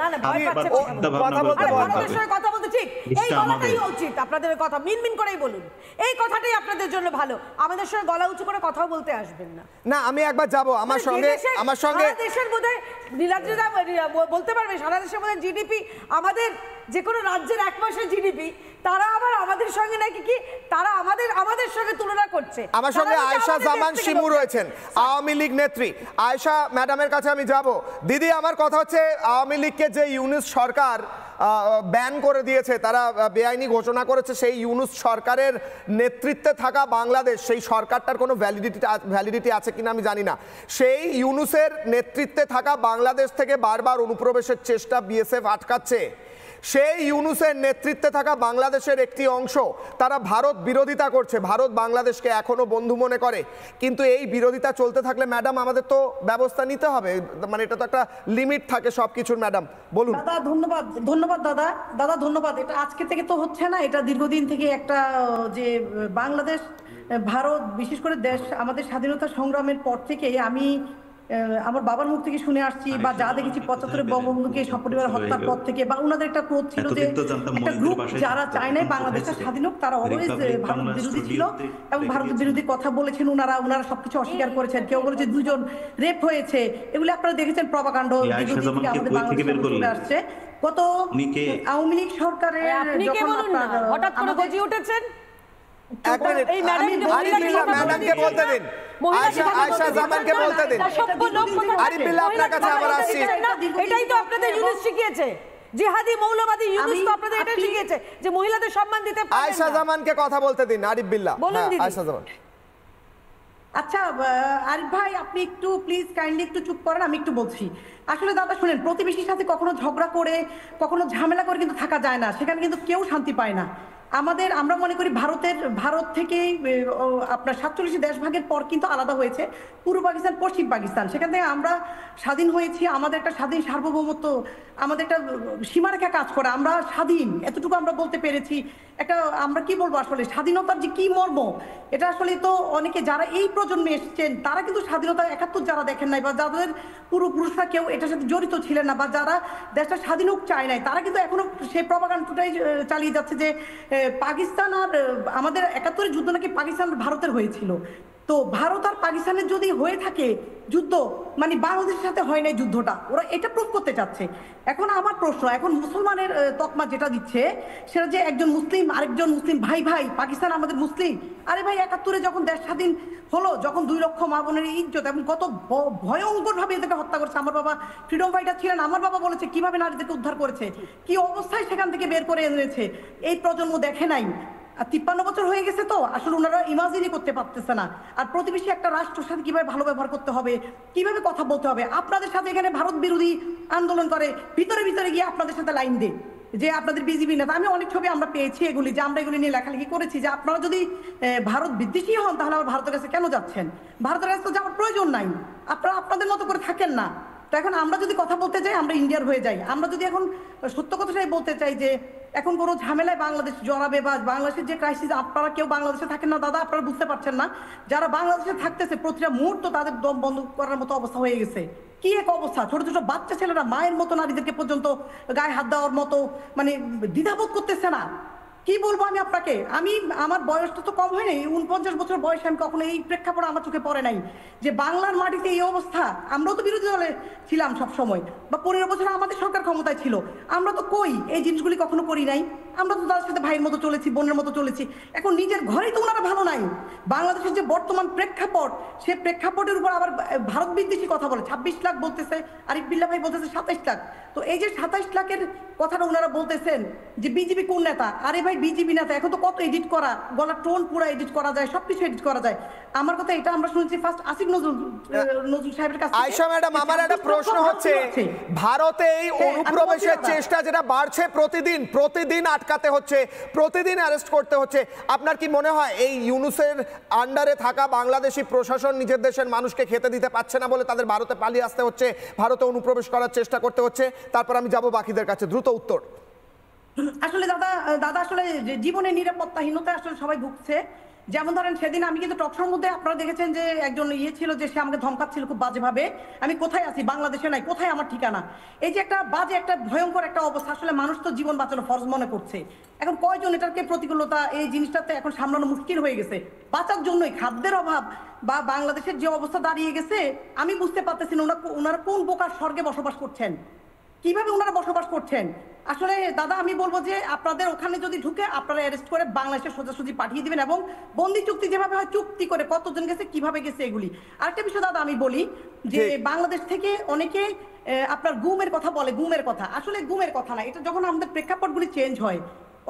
কথা বলতে ঠিক এই গলাটাই উচিত। আপনাদের কথা মিনমিন করেই বলুন, এই কথাটাই আপনাদের জন্য ভালো। আমাদের সঙ্গে গলা উঁচু করে কথাও বলতে আসবেন না। না, আমি একবার যাব, আমার সঙ্গে দেশের মধ্যে নীলাদ্রিদা বলতে পারবে, সারা দেশের মধ্যে জিডিপি, আমাদের যে কোনো রাজ্যের 1 মাসের জিডিপি, তারা আবার আমাদের সঙ্গে নাকি কি, তারা আমাদের সঙ্গে তুলনা করছে। আমার সঙ্গে আয়েশা জামান শিমু রয়েছেন, আওয়ামী লীগ নেত্রী। আয়েশা ম্যাডামের কাছে আমি যাব। দিদি, আমার কথা হচ্ছে, আওয়ামী লীগকে যে ইউনূস সরকার ব্যান করে দিয়েছে, তারা বেআইনি ঘোষণা করেছে, সেই ইউনূস সরকারের নেতৃত্বে থাকা বাংলাদেশ, সেই সরকারটার কোনো ভ্যালিডিটি আছে কিনা আমি জানি না। সেই ইউনূসের নেতৃত্বে থাকা বাংলাদেশ থেকে বারবার অনুপ্রবেশের চেষ্টা বিএসএফ আটকাচ্ছে। সেই ইউনূসের নেতৃত্বে থাকা বাংলাদেশের একটি অংশ, তারা ভারত বিরোধিতা করছে, ভারত বাংলাদেশকে এখনো বন্ধু মনে করে। কিন্তু এই বিরোধিতা চলতে থাকলে ম্যাডাম আমাদের তো ব্যবস্থা নিতে হবে, মানে এটা তো একটা লিমিট থাকে সবকিছুর। ম্যাডাম বলুন। দাদা ধন্যবাদ দাদা ধন্যবাদ। এটা আজকে থেকে তো হচ্ছে না, এটা দীর্ঘদিন থেকে একটা, যে বাংলাদেশ ভারত বিশেষ করে দেশ আমাদের স্বাধীনতা সংগ্রামের পর থেকে আমি আমার বাবার মুখ থেকে শুনে আসছি, বা যা দেখেছি ৭৫ বঙ্গবন্ধুকে সপরিবার হত্যার পর থেকে, বা ওনাদের একটা ক্রোধ ছিল যে একটা গ্রুপ যারা চায় নাই বাংলাদেশটা স্বাধীন হোক, তারা অলওয়েজ ভারত বিরোধী ছিল এবং ভারত বিরোধী কথা বলেছেন। ওনারা সবকিছু অস্বীকার করেছেন। কেউ বলেছে 2 জন রেপ হয়েছে, এগুলো আপনারা দেখেছেন প্রপাগান্ডা আমাদের বাংলাদেশে চলে আসছে। গত আওয়ামী লীগ সরকারের যখন হঠাৎ করে গজিয়ে উঠেছেন, ম্যাডামকে বলতে দিন, আয়েশা জামানকে বলতে দিন। আরিফ বিল্লাহ, আপনার কাছে আবার আসছি। এটাই তো আপনাদের ইউনূস শিখিয়েছে, জিহাদি মৌলবাদী ইউনূস তো আপনাদের এটাই শিখিয়েছে যে মহিলাদের সম্মান দিতে পারবেন না। আয়েশা জামানকে কথা বলতে দিন। আরিফ বিল্লাহ, আয়েশা জামান। আচ্ছা আরিফ ভাই, আপনি একটু প্লিজ কাইন্ডলি একটু চুপ করেন, আমি একটু বলছি। আসলে দাদা শুনেন, প্রতিবেশীর সাথে কখনো ঝগড়া করে, কখনো ঝামেলা করে কিন্তু থাকা যায় না, সেখানে কিন্তু কেউ শান্তি পায় না। আমরা মনে করি ভারত থেকে আপনার ৪৭ দেশ ভাগের পর কিন্তু আলাদা হয়েছে পূর্ব পাকিস্তান, পশ্চিম পাকিস্তান। সেখান থেকে আমরা স্বাধীন হয়েছি, আমাদের একটা স্বাধীন সার্বভৌমত্ব, আমাদের একটা সীমারেখা কাজ করে, আমরা স্বাধীন, এতটুকু আমরা বলতে পেরেছি। একটা আমরা কি বলবো, আসলে স্বাধীনতার যে কি মর্ম, এটা আসলে তো অনেকে যারা এই প্রজন্মে এসছেন, তারা কিন্তু স্বাধীনতা ৭১ যারা দেখেন নাই, বা যাদের পূর্বপুরুষরা কেউ এটার সাথে জড়িত ছিলেন না, বা যারা দেশটা স্বাধীন হোক চায় নাই, তারা কিন্তু এখনো সেই প্রপাগান্ডাটাই চালিয়ে যাচ্ছে যে পাকিস্তান আর আমাদের ৭১ যুদ্ধ নাকি পাকিস্তান ভারতের হয়েছিল। তো ভারত আর পাকিস্তানের যদি হয়ে থাকে যুদ্ধ, মানে বাংলাদেশের সাথে হয় নাই যুদ্ধটা, ওরা এটা প্রুভ করতে চাচ্ছে। এখন আমার প্রশ্ন, এখন মুসলমানের তকমা যেটা দিচ্ছে, সেটা যে একজন মুসলিম আরেকজন মুসলিম ভাই, পাকিস্তান আমাদের মুসলিম। আরে ভাই, ৭১ যখন দেশ স্বাধীন হলো, যখন 2 লক্ষ মা বোনের ইজ্জত এবং কত ভয়ঙ্কর ভাবে এদেরকে হত্যা করছে। আমার বাবা ফ্রিডম ফাইটার ছিলেন, আমার বাবা বলেছে কিভাবে নারীদেরকে উদ্ধার করেছে, কি অবস্থায় সেখান থেকে বের করে এনেছে, এই প্রজন্ম দেখে নাই। আর 53 বছর হয়ে গেছে, তো আসলে ওনারা ইমাজিনই করতে পারতেছে না। আর প্রতিবেশী একটা রাষ্ট্রের সাথে কিভাবে ভালো ব্যবহার করতে হবে, কিভাবে কথা বলতে হবে। আপনাদের সাথে এখানে ভারত বিরোধী আন্দোলন করে, ভিতরে গিয়ে আপনাদের সাথে লাইন দেয় যে আপনাদের বিজেপি নেতা। আমি অনেক ছবি আমরা পেয়েছি এগুলি, যে আমরা এগুলি নিয়ে লেখালেখি করেছি, যে আপনারা যদি ভারত বিদ্বেষী হন, তাহলে আবার ভারতের কাছে কেন যাচ্ছেন? ভারতের কাছে তো যাওয়ার প্রয়োজন নাই, আপনারা আপনাদের মতো করে থাকেন না। তো এখন আমরা যদি কথা বলতে চাই, আমরা ইন্ডিয়ার হয়ে যাই। আমরা যদি এখন সত্য কথাটাই বলতে চাই যে এখন কোনো ঝামেলায় বাংলাদেশ জড়াবে, বা বাংলাদেশের যে ক্রাইসিস, আপনারা কেউ বাংলাদেশে থাকেন না দাদা, আপনারা বুঝতে পারছেন না। যারা বাংলাদেশে থাকতেছে, প্রতিটা মুহূর্ত তাদের দম বন্ধ করার মতো অবস্থা হয়ে গেছে। কি এক অবস্থা, ছোট ছোট বাচ্চা ছেলেরা মায়ের মতো নারীদেরকে পর্যন্ত গায়ে হাত দেওয়ার মতো মানে দ্বিধাবোধ করতেছে না। কি বলবো আমি আপনাকে, আমার বয়সটা তো কম হয়নি, 49 বছর বয়সে আমি কখনো এই প্রেক্ষাপট আমার চোখে পড়ে নাই যে বাংলার মাটিতে এই অবস্থা। আমরাও তো বিরোধী দলে ছিলাম সব সময়, বা 15 বছর আমাদের সরকার ক্ষমতায় ছিল, আমরা তো কই এই জিনিসগুলি কখনো করি নাই। আমরা তো তাদের সাথে ভাইয়ের মতো চলেছি, বোনের মতো চলেছি। এখন নিজের ঘরেই তো ওনারা ভালো নাই। বাংলাদেশের যে বর্তমান প্রেক্ষাপট, সে প্রেক্ষাপটের উপর আবার ভারত বিদ্বেষী কথা বলে। 26 লাখ বলতেছে, আরিফ বিল্লাহ ভাই বলতেছে 27 লাখ। তো এই যে 27 লাখের কথাটা ওনারা বলতেছেন যে বিজেপি কোন নেতা, আরে ভাই বিজেপি নেতা। এখন তো কত এডিট করা, গলার টোন পুরো এডিট করা যায়, সবকিছু এডিট করা যায়। আমার কথা এটা আমরা শুনছি ফার্স্ট আসিফ নজরুল সাহেবের কাছে। আয়েশা ম্যাডাম, আমার একটা প্রশ্ন হচ্ছে, ভারতে এই অনুপ্রবেশের চেষ্টা যেটা বাড়ছে, প্রতিদিন আটকাতে হচ্ছে, প্রতিদিন অ্যারেস্ট করতে হচ্ছে, আপনার কি মনে হয় এই ইউনুসের আন্ডারে থাকা বাংলাদেশি প্রশাসন নিজের দেশের মানুষকে খেতে দিতে পারছে না বলে তাদের ভারতে পালিয়ে আসতে হচ্ছে, ভারতে অনুপ্রবেশ করার চেষ্টা করতে হচ্ছে? তারপর আমি যাব বাকিদের কাছে, দ্রুত উত্তর। আসলে দাদা আসলে জীবনের নিরাপত্তাহীনতা আসলে সবাই ভুগছে। যেমন ধরেন সেদিন আমি কিন্তু টকশোর মধ্যে আপনারা দেখেছেন যে একজন ছিল যে সে আমাকে ধমকাচ্ছিল খুব বাজেভাবে, আমি কোথায় আছি, বাংলাদেশে নাই, কোথায় আমার ঠিকানা। এই যে একটা বাজে একটা ভয়ঙ্কর একটা অবস্থা, আসলে মানুষ তো জীবন বাঁচানো ফরজ মনে করছে। এখন কয়জন এটাকে প্রতিকূলতা, এই জিনিসটাতে এখন সামলানো মুশকিল হয়ে গেছে। বাঁচার জন্যই খাদ্যের অভাব বা বাংলাদেশের যে অবস্থা দাঁড়িয়ে গেছে, আমি বুঝতে পারতেছি না ওনারা কোন প্রকার স্বর্গে বসবাস করছেন, কিভাবে ওনারা বসবাস করছেন। আসলে দাদা আমি বলবো যে আপনাদের ওখানে যদি ঢুকে আপনারা অ্যারেস্ট করে বাংলাদেশে সোজাসুজি পাঠিয়ে দিবেন, এবং বন্দি চুক্তি যেভাবে হয় চুক্তি করে কতজন গেছে, কিভাবে গেছে, এগুলি। আরেকটা বিষয় দাদা আমি বলি যে বাংলাদেশ থেকে অনেকে আপনার গুমের কথা বলে, গুমের কথা আসলে গুমের কথা না, এটা যখন আমাদের প্রেক্ষাপটগুলি চেঞ্জ হয়,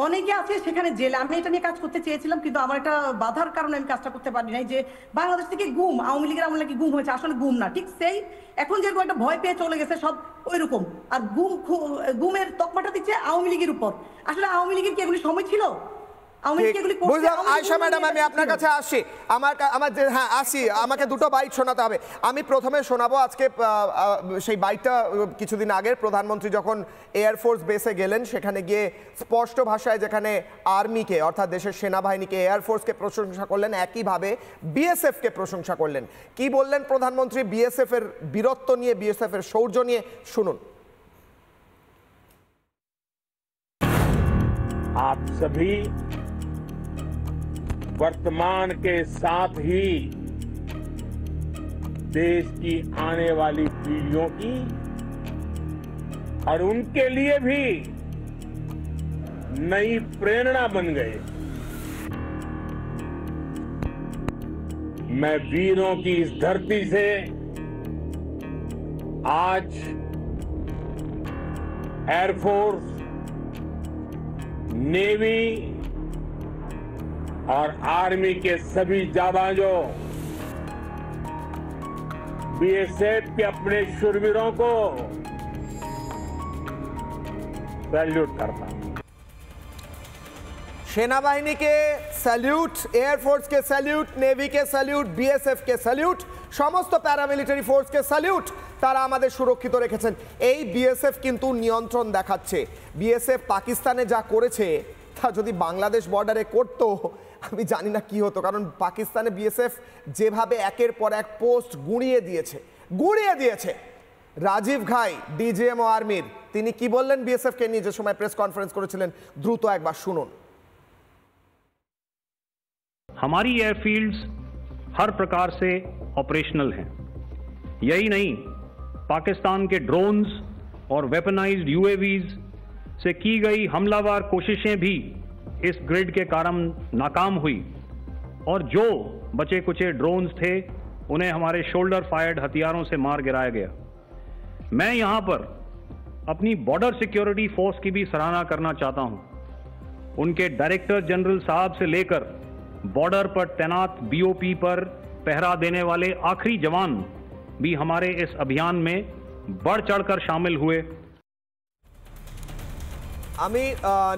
অনেকে আছে সেখানে জেলে। আমি এটা নিয়ে কাজ করতে চেয়েছিলাম, কিন্তু আমার একটা বাধার কারণে আমি কাজটা করতে পারি নাই। যে বাংলাদেশ থেকে গুম, আওয়ামী লীগের আমলে কি গুম হয়েছে, আসলে গুম না, ঠিক সেই এখন যেরকম একটা ভয় পেয়ে চলে গেছে সব ওইরকম। আর গুমের তকমাটা দিচ্ছে আওয়ামী লীগের উপর। আসলে আওয়ামী লীগের কি এগুলি সময় ছিল? আয়েশা ম্যাডাম, আমি আপনার কাছে আসি, আসি, আমাকে দুটো বাইট শোনাতে হবে। আমি প্রথমে শোনাবো আজকে সেই বাইটটা কিছুদিন আগের প্রধানমন্ত্রী যখন এয়ারফোর্স বেসে গেলেন, সেখানে গিয়ে স্পষ্ট ভাষায় যেখানে আর্মিকে অর্থাৎ দেশের সেনাবাহিনীকে, এয়ারফোর্সকে প্রশংসা করলেন, একইভাবে বিএসএফকে প্রশংসা করলেন। কি বললেন প্রধানমন্ত্রী বিএসএফ এর বীরত্ব নিয়ে, বিএসএফ এর শৌর্য নিয়ে? শুনুন। आप सभी वर्तमान के साथ ही देश की आने वाली पीढ़ियों की और उनके लिए भी नई प्रेरणा बन गए। मैं वीरों की इस धरती से आज एयरफोर्स, नेवी और आर्मी के सभी जाबाजों, बीएसएफ के अपने शूरवीरों को सैल्यूट करता हूं। सेनाबाहिनी के सैल्यूट, एयरफोर्स के सैल्यूट, नेवी के सैल्यूट, बीएसएफ के सैल्यूट, समस्त প্যারামিলিটারি ফোর্সকে স্যালিউট। তারা আমাদের সুরক্ষিত রেখেছেন। এই বিএসএফ কিন্তু নিয়ন্ত্রণ দেখাচ্ছে। বিএসএফ পাকিস্তানে যা করেছে তা যদি বাংলাদেশ বর্ডারে করতো, আমি জানি না কি হতো। কারণ পাকিস্তানে বিএসএফ যেভাবে একের পর এক পোস্ট গুঁড়িয়ে দিয়েছে। রাজীব ঘাই, ডিজিএমও আর্মির, তিনি কি বললেন বিএসএফকে নিয়ে যে সময় প্রেস কনফারেন্স করেছিলেন, দ্রুত একবার শুনুন। हमारी एयरफील्ड्स हर प्रकार से ऑपरेशनल हैं। यही नहीं, पाकिस्तान के ड्रोन्स और वेपनाइज्ड यूएवीज से की गई हमलावर कोशिशें भी इस ग्रिड के कारण नाकाम हुई, और जो बचे कुचे ड्रोन्स थे उन्हें हमारे शोल्डर फायर्ड हथियारों से मार गिराया गया। मैं यहां पर अपनी बॉर्डर सिक्योरिटी फोर्स की भी सराहना करना चाहता हूं। उनके डायरेक्टर जनरल साहब से लेकर बॉर्डर पर तैनात बीओपी पर पहरा देने वाले आखिरी जवान भी हमारे इस अभियान में बढ़ चढ़कर शामिल हुए। আমি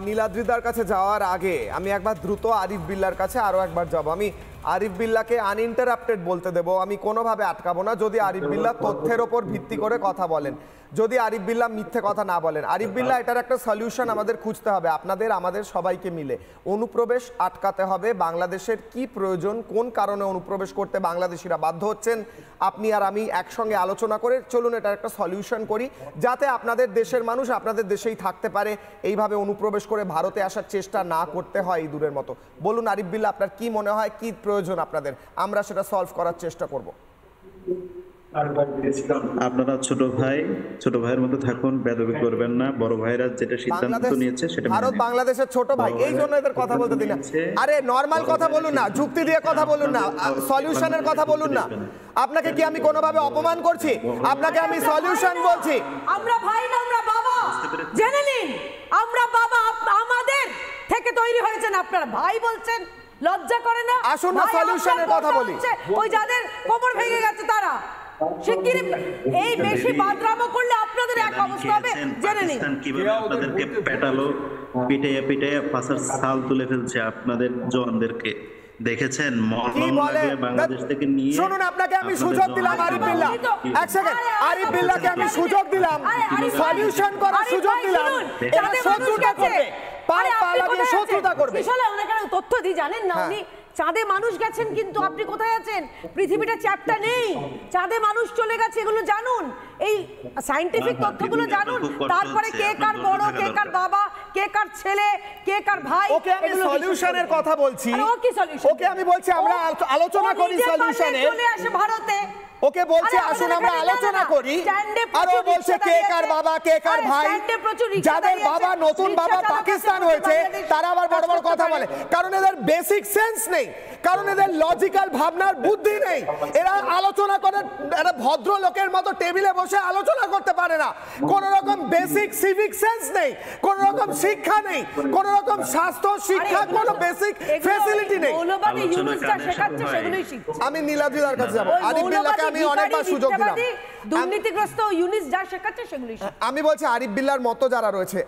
নীলাদ্রিদার কাছে যাওয়ার আগে আমি একবার দ্রুত আরিফ বিল্লার কাছে আরও একবার যাব। আমি আরিফ বিল্লাকে আনইন্টারাপ্টেড বলতে দেব, আমি কোনোভাবে আটকাবো না যদি আরিফ বিল্লা তথ্যের ওপর ভিত্তি করে কথা বলেন। যদি আরিফ বিল্লাহ মিথ্যে কথা না বলেন, আরিফ বিল্লাহ এটার একটা সলিউশন আমাদের খুঁজতে হবে, আপনাদের আমাদের সবাইকে মিলে অনুপ্রবেশ আটকাতে হবে। বাংলাদেশের কি প্রয়োজন, কোন কারণে অনুপ্রবেশ করতে বাংলাদেশিরা বাধ্য হচ্ছেন, আপনি আর আমি একসঙ্গে আলোচনা করে চলুন এটার একটা সলিউশন করি, যাতে আপনাদের দেশের মানুষ আপনাদের দেশেই থাকতে পারে, এইভাবে অনুপ্রবেশ করে ভারতে আসার চেষ্টা না করতে হয় ইঁদুরের মতো। বলুন আরিফ বিল্লাহ, আপনার কি মনে হয়, কি প্রয়োজন আপনাদের, আমরা সেটা সলভ করার চেষ্টা করব। আপনারা ছোট ভাইয়ের মতো থাকুন, বেদবি করবেন না। বড় ভাইরা যেটা সিদ্ধান্ত নিয়েছে সেটা ভারত বাংলাদেশের ছোট ভাই, এই জন্য এদের কথা বলতে দিন না। আরে নরমাল কথা বলুন না, যুক্তি দিয়ে কথা বলুন না, সলিউশনের কথা বলুন না। আপনাকে কি আমি কোনোভাবে অপমান করছি? আপনাকে আমি সলিউশন বলছি। আমরা ভাই না, আমরা বাবা, জেনে নিন আমরা বাবা, আমাদের থেকে তৈরি হয়েছেন আপনারা ভাই বলছেন, লজ্জা করে না? আসুন না সলিউশনের কথা বলি। ওই যাদের কোমর ভেঙে গেছে তারা শিগগিরই এই বেশি বাদরামো করলে আপনাদের এক অবস্থা হবে, জেনে নিন। কিভাবে আপনাদেরকে পেটালো, পিটাইয়া পাশার ছাল তুলে ফেলছে আপনাদের জওয়ানদেরকে, দেখেছেন? বাংলাদেশ থেকে নিয়ে শুনুন, আপনাকে আমি সুযোগ দিলাম আরিফ বিল্লাহ, এক সেকেন্ড, আরিফ বিল্লাহকে আমি সুযোগ দিলাম, সলিউশন করার সুযোগ দিলাম, এরা শত্রুতা করবে, পালাবে, শত্রুতা করবে। আসলে ওনাকে তথ্য দিই, জানেন না উনি চাঁদে মানুষ গেছেন, কিন্তু আপনি কোথায় আছেন? পৃথিবীটা চ্যাপ্টার নেই, চাঁদে মানুষ চলে গেছে, এগুলো জানুন, এই সায়েন্টিফিক তথ্যগুলো জানুন, তারপরে কে কার বড়, কে কার বাবা, কে কার ছেলে, কে কার ভাই। ওকে আমি সলিউশনের কথা বলছি, ওকে আমি বলছি আমরা আলোচনা করি সলিউশনে, চলে আসে ভারতে, ওকে বলছে আসুন আমরা আলোচনা করি, আর ও বলছে কে কার বাবা, কে কার ভাই। যাদের বাবা নতুন বাবা পাকিস্তান হয়েছে তারা আবার বড় বড় কথা বলে, কারণ এদের বেসিক সেন্স নেই, কারণ এদের লজিক্যাল ভাবনার বুদ্ধি নেই। এরা আলোচনা করে একটা ভদ্র লোকের মতো টেবিলে বসে আলোচনা করতে পারে না, কোন রকম বেসিক সিভিক সেন্স নেই, কোন রকম শিক্ষা নেই, কোন রকম স্বাস্থ্য শিক্ষা, কোন বেসিক ফ্যাসিলিটি নেই। আমি নীলাদ্রিদার কাছে যাব, আরিফ বিল্লাহকে আমি অনেকবার সুযোগ দিলাম, দুর্নীতিগ্রস্ত ইউনিস যা শেখাচ্ছে সেগুলোই। আমি বলছি আরিফ বিল্লাহর মতো যারা রয়েছে,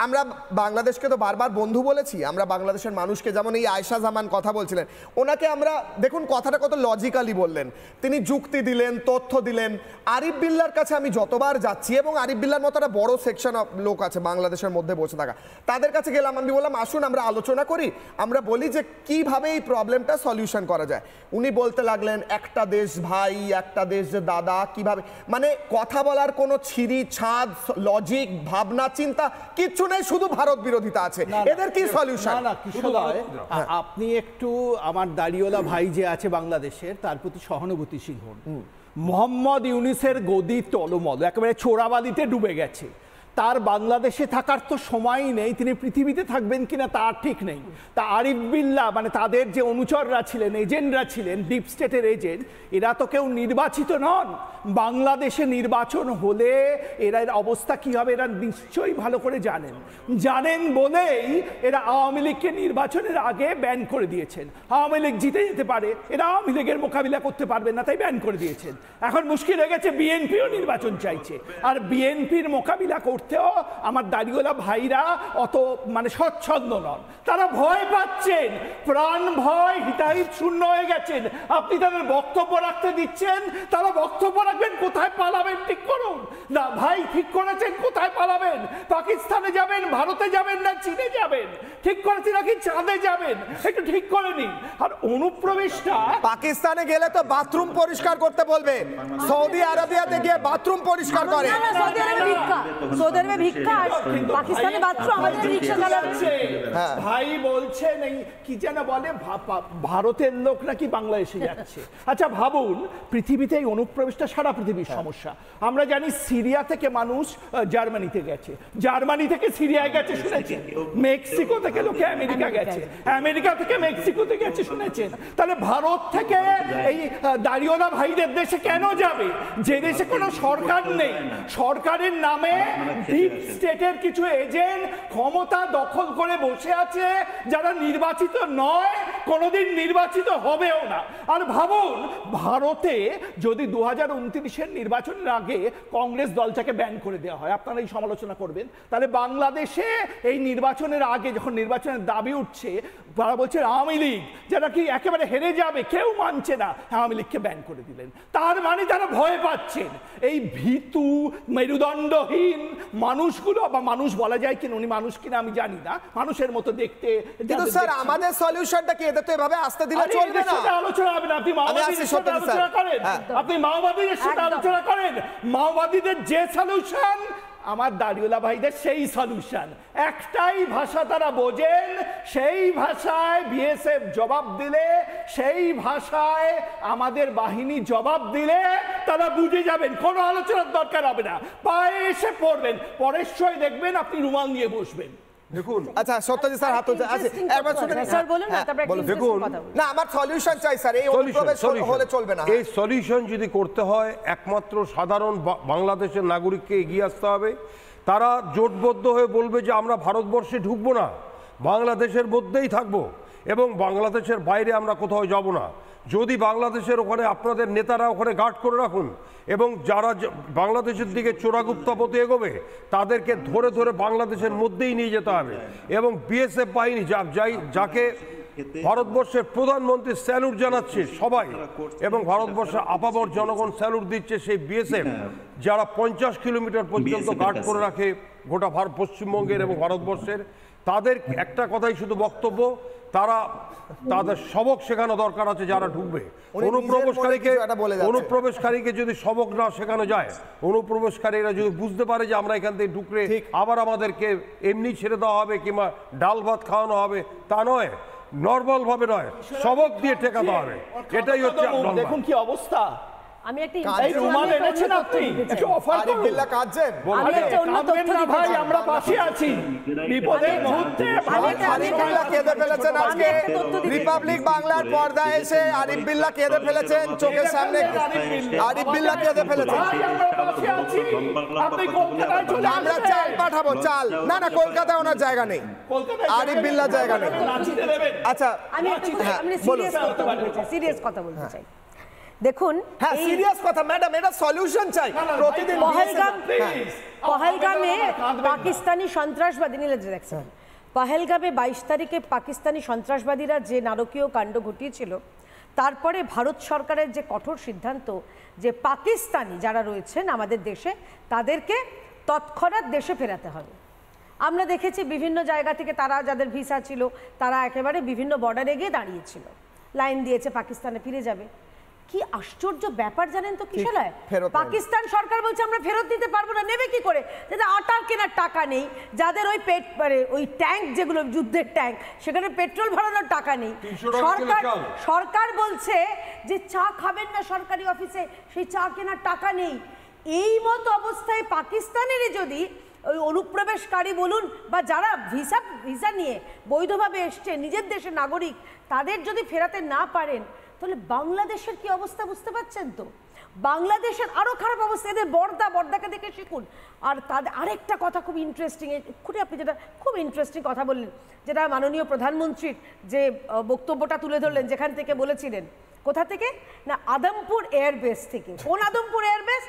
আমরা বাংলাদেশকে তো বারবার বন্ধু বলেছি, আমরা বাংলাদেশের মানুষকে, যেমন এই আয়েশা জামান কথা বলছিলেন, ওনাকে আমরা দেখুন কথাটা কত লজিক্যালি বললেন, তিনি যুক্তি দিলেন, তথ্য দিলেন। আরিফ বিল্লাহর কাছে আমি যতবার যাচ্ছি, এবং আরিফ বিল্লাহর মতো একটা বড় সেকশন অফ লোক আছে বাংলাদেশের মধ্যে বসে থাকা, তাদের কাছে গেলাম, আমি বললাম আসুন আমরা আলোচনা করি, আমরা বলি যে কিভাবে এই প্রবলেমটা সলিউশন করা যায়। উনি বলতে লাগলেন একটা দেশ ভাই, একটা দেশ যে দাদা, কিভাবে, মানে কথা বলার কোনো ছিরি ছাদ, লজিক, ভাবনা, চিন্তা কিচ্ছু নেই, শুধু ভারত বিরোধিতা আছে। এদের কি সলিউশন? না কিশোরদয়, আপনি একটু আমার দাড়িওয়ালা ভাই যে আছে বাংলাদেশের, তার প্রতি সহানুভূতিশীল হন। মোহাম্মদ ইউনূসের গদি টলমল, একেবারে চোরাবালিতে ডুবে গেছে, তার বাংলাদেশে থাকার তো সময়ই নেই, তিনি পৃথিবীতে থাকবেন কিনা তার ঠিক নেই। তা আরিফ বিল্লাহ মানে তাদের যে অনুচররা ছিলেন, এজেন্টরা ছিলেন, ডিপ স্টেটের এজেন্ট, এরা তো কেউ নির্বাচিত নন। বাংলাদেশে নির্বাচন হলে এরা অবস্থা কি হবে এরা নিশ্চয়ই ভালো করে জানেন বলেই এরা আওয়ামী লীগকে নির্বাচনের আগে ব্যান করে দিয়েছেন। আওয়ামী লীগ জিতে যেতে পারে, এরা আওয়ামী লীগের মোকাবিলা করতে পারবে না, তাই ব্যান করে দিয়েছেন। এখন মুশকিল হয়ে গেছে, বিএনপিও নির্বাচন চাইছে, আর বিএনপির মোকাবিলা করতে আমার দাড়িওয়ালা ভাইরা অত মানে স্বচ্ছন্দ নন, তারা ভয় পাচ্ছেন, প্রাণ ভয়, হিতাহিত শূন্য হয়ে গেছেন। আপনি তাদের বক্তব্য রাখতে দিচ্ছেন, তারা বক্তব্য রাখবেন, কোথায় পালাবেন ঠিক করুন না ভাই, ঠিক করেছেন কোথায় পালাবেন, পাকিস্তানে যাবেন, ভারতে যাবেন, না চীনে যাবেন, ঠিক করেছি নাকি চাঁদে যাবেন, একটু ঠিক করে নিন। আর অনুপ্রবেশটা, পাকিস্তানে গেলে তো বাথরুম পরিষ্কার করতে বলবে, সৌদি আরবিয়াতে গিয়ে বাথরুম পরিষ্কার করে, ভাই বলছেন এই কি যেন বলে ভারতের লোক নাকি বাংলাদেশে যাচ্ছে। আচ্ছা ভাবুন, পৃথিবীতে এই অনুপ্রবেশটা সারা পৃথিবীর সমস্যা। আমরা জানি সিরিয়া থেকে মানুষ জার্মানিতে গেছে, জার্মানি থেকে সিরিয়ায় গেছে শুনেছেন, মেক্সিকো থেকে লোকে আমেরিকা গেছে, আমেরিকা থেকে মেক্সিকোতে গেছে শুনেছেন। তাহলে ভারত থেকে এই দাড়িওয়ালা ভাইদের দেশে কেন যাবে, যে দেশে কোনো সরকার নেই, সরকারের নামে ডিপ স্টেটের কিছু এজেন্ট ক্ষমতা দখল করে বসে আছে, যারা নির্বাচিত নয়, কোনোদিন নির্বাচিত হবেও না। আর ভাবুন, ভারতে যদি 2029-এর নির্বাচনের আগে কংগ্রেস দলটাকে ব্যান করে দেওয়া হয়, আপনারা এই সমালোচনা করবেন, তাহলে বাংলাদেশে এই নির্বাচনের আগে যখন নির্বাচনের দাবি উঠছে, তারা বলছে আওয়ামী লীগ যারা কি একেবারে হেরে যাবে, কেউ মানছে না, আওয়ামী লীগকে ব্যান করে দিলেন। তার মানে তারা ভয় পাচ্ছেন। এই ভীতু মেরুদণ্ডহীন মানুষগুলো, বা মানুষ বলা যায় কিনা, উনি মানুষ কিনা আমি জানি না, মানুষের মতো দেখতে। কিন্তু স্যার আমাদের সলিউশনটা কি? এদের তো এভাবে আসতে দিলে চলবে না। আলোচনা হবে না। আপনি মাওবাদীদের সাথে আলোচনা করেন, আপনি মাওবাদীদের সাথে আলোচনা করেন, মাওবাদীদের যে সলিউশন আমার দাড়িওয়ালা ভাইদের সেই সলিউশন। একটাই ভাষা তারা বোঝেন, সেই ভাষায় বিএসএফ জবাব দিলে, সেই ভাষায় আমাদের বাহিনী জবাব দিলে তারা বুঝে যাবেন। কোনো আলোচনার দরকার হবে না, পায়ে এসে পড়বেন, পরের সময় দেখবেন আপনি রুমাল নিয়ে বসবেন। দেখুন, আচ্ছা সত্যজিৎ স্যার হাত আছে, একবার শুনুন স্যার বলুন না, তারপরে একটা দেখুন না, আমার সলিউশন চাই স্যার, এই অনুপ্রবেশ হলে চলবে না। এই সলিউশন যদি করতে হয়, একমাত্র সাধারণ বাংলাদেশের নাগরিককে এগিয়ে আসতে হবে। তারা জোটবদ্ধ হয়ে বলবে যে আমরা ভারতবর্ষে ঢুকবো না, বাংলাদেশের মধ্যেই থাকবো এবং বাংলাদেশের বাইরে আমরা কোথাও যাব না। যদি বাংলাদেশের ওখানে আপনাদের নেতারা ওখানে গার্ড করে রাখুন এবং যারা বাংলাদেশের দিকে চোরাগুপ্তা পথে এগোবে তাদেরকে ধরে ধরে বাংলাদেশের মধ্যেই নিয়ে যেতে হবে। এবং বিএসএফ বাহিনী যাকে ভারতবর্ষের প্রধানমন্ত্রী স্যালুট জানাচ্ছে সবাই, এবং ভারতবর্ষের আপামর জনগণ স্যালুট দিচ্ছে সেই বিএসএফ, যারা 50 কিলোমিটার পর্যন্ত গার্ড করে রাখে গোটা পশ্চিমবঙ্গের এবং ভারতবর্ষের, তাদের একটা কথাই শুধু বক্তব্য, তাদের সবক শেখানো দরকার আছে যারা ঢুকবে। অনুপ্রবেশকারীকে যদি সবক না শেখানো যায়, অনুপ্রবেশকারীরা যদি বুঝতে পারে যে আমরা এখান থেকে ঢুকলে আবার আমাদেরকে এমনি ছেড়ে দেওয়া হবে কিংবা ডাল ভাত খাওয়ানো হবে, তা নয়, নর্মাল ভাবে নয়, সবক দিয়ে ঠেকাতে হবে। এটাই হচ্ছে। দেখুন কি অবস্থা। আমি একটা রুমাল এনেছেন আপনি, একটু অফার করুন। আরিফুল্লাহ কাঁদছেন, ভাই আমরা পাশে আছি বিপদের মুহূর্তে। আরিফুল্লাহ কেঁদে ফেলেছেন আজকে রিপাবলিক বাংলার পর্দায় এসে, আরিফুল্লাহ কেঁদে ফেলেছেন চোখের সামনে, আরিফুল্লাহ কেঁদে ফেলেছেন। আমরা চাল পাঠাবো, চাল না, না কলকাতায় ওনার জায়গা নেই, আরিফুল্লাহ জায়গা নেই। আচ্ছা আমি সিরিয়াস কথা বলতে চাই। দেখুন, হ্যাঁ সিরিয়াস কথা ম্যাডাম, এটা সলিউশন চাই। প্রতিদিন পহেলগামে পাকিস্তানি সন্ত্রাসবাদী দেখছেন, পহেলগামে 22 তারিখে পাকিস্তানি সন্ত্রাসবাদীরা যে নারকীয় কাণ্ড ঘটিয়েছিল, তারপরে ভারত সরকারের যে কঠোর সিদ্ধান্ত যে পাকিস্তানি যারা রয়েছেন আমাদের দেশে তাদেরকে তৎক্ষণাৎ দেশে ফেরাতে হবে। আমরা দেখেছি বিভিন্ন জায়গা থেকে তারা যাদের ভিসা ছিল তারা একেবারে বিভিন্ন বর্ডারে গিয়ে দাঁড়িয়েছিল, লাইন দিয়েছে পাকিস্তানে ফিরে যাবে। কি আশ্চর্য ব্যাপার জানেন তো কিশোরয়, পাকিস্তান সরকার বলছে আমরা ফেরত দিতে পারবো না। নেবে কি করে? যাদের আটার কেনার টাকা নেই, যাদের ওই ট্যাঙ্ক যেগুলো যুদ্ধের ট্যাঙ্ক সেখানে পেট্রোল ভরানোর টাকা নেই, সরকার বলছে যে চা খাবেন না সরকারি অফিসে, সেই চা কেনার টাকা নেই। এই মতো অবস্থায় পাকিস্তানেরই যদি ওই অনুপ্রবেশকারী বলুন বা যারা ভিসা নিয়ে বৈধভাবে এসছে নিজের দেশের নাগরিক, তাদের যদি ফেরাতে না পারেন তাহলে বাংলাদেশের কি অবস্থা বুঝতে পারছেন তো? বাংলাদেশের আরো খারাপ অবস্থা। এদের বর্দাকে দেখে শিখুন। আর তাদের আরেকটা কথা খুব ইন্টারেস্টিং, এক্ষুনি আপনি যেটা খুব ইন্টারেস্টিং কথা বললেন, যেটা মাননীয় প্রধানমন্ত্রীর যে বক্তব্যটা তুলে ধরলেন, যেখান থেকে বলেছিলেন, কোথা থেকে না আদমপুর এয়ারবেস থেকে। কোন আদমপুর এয়ারবেস?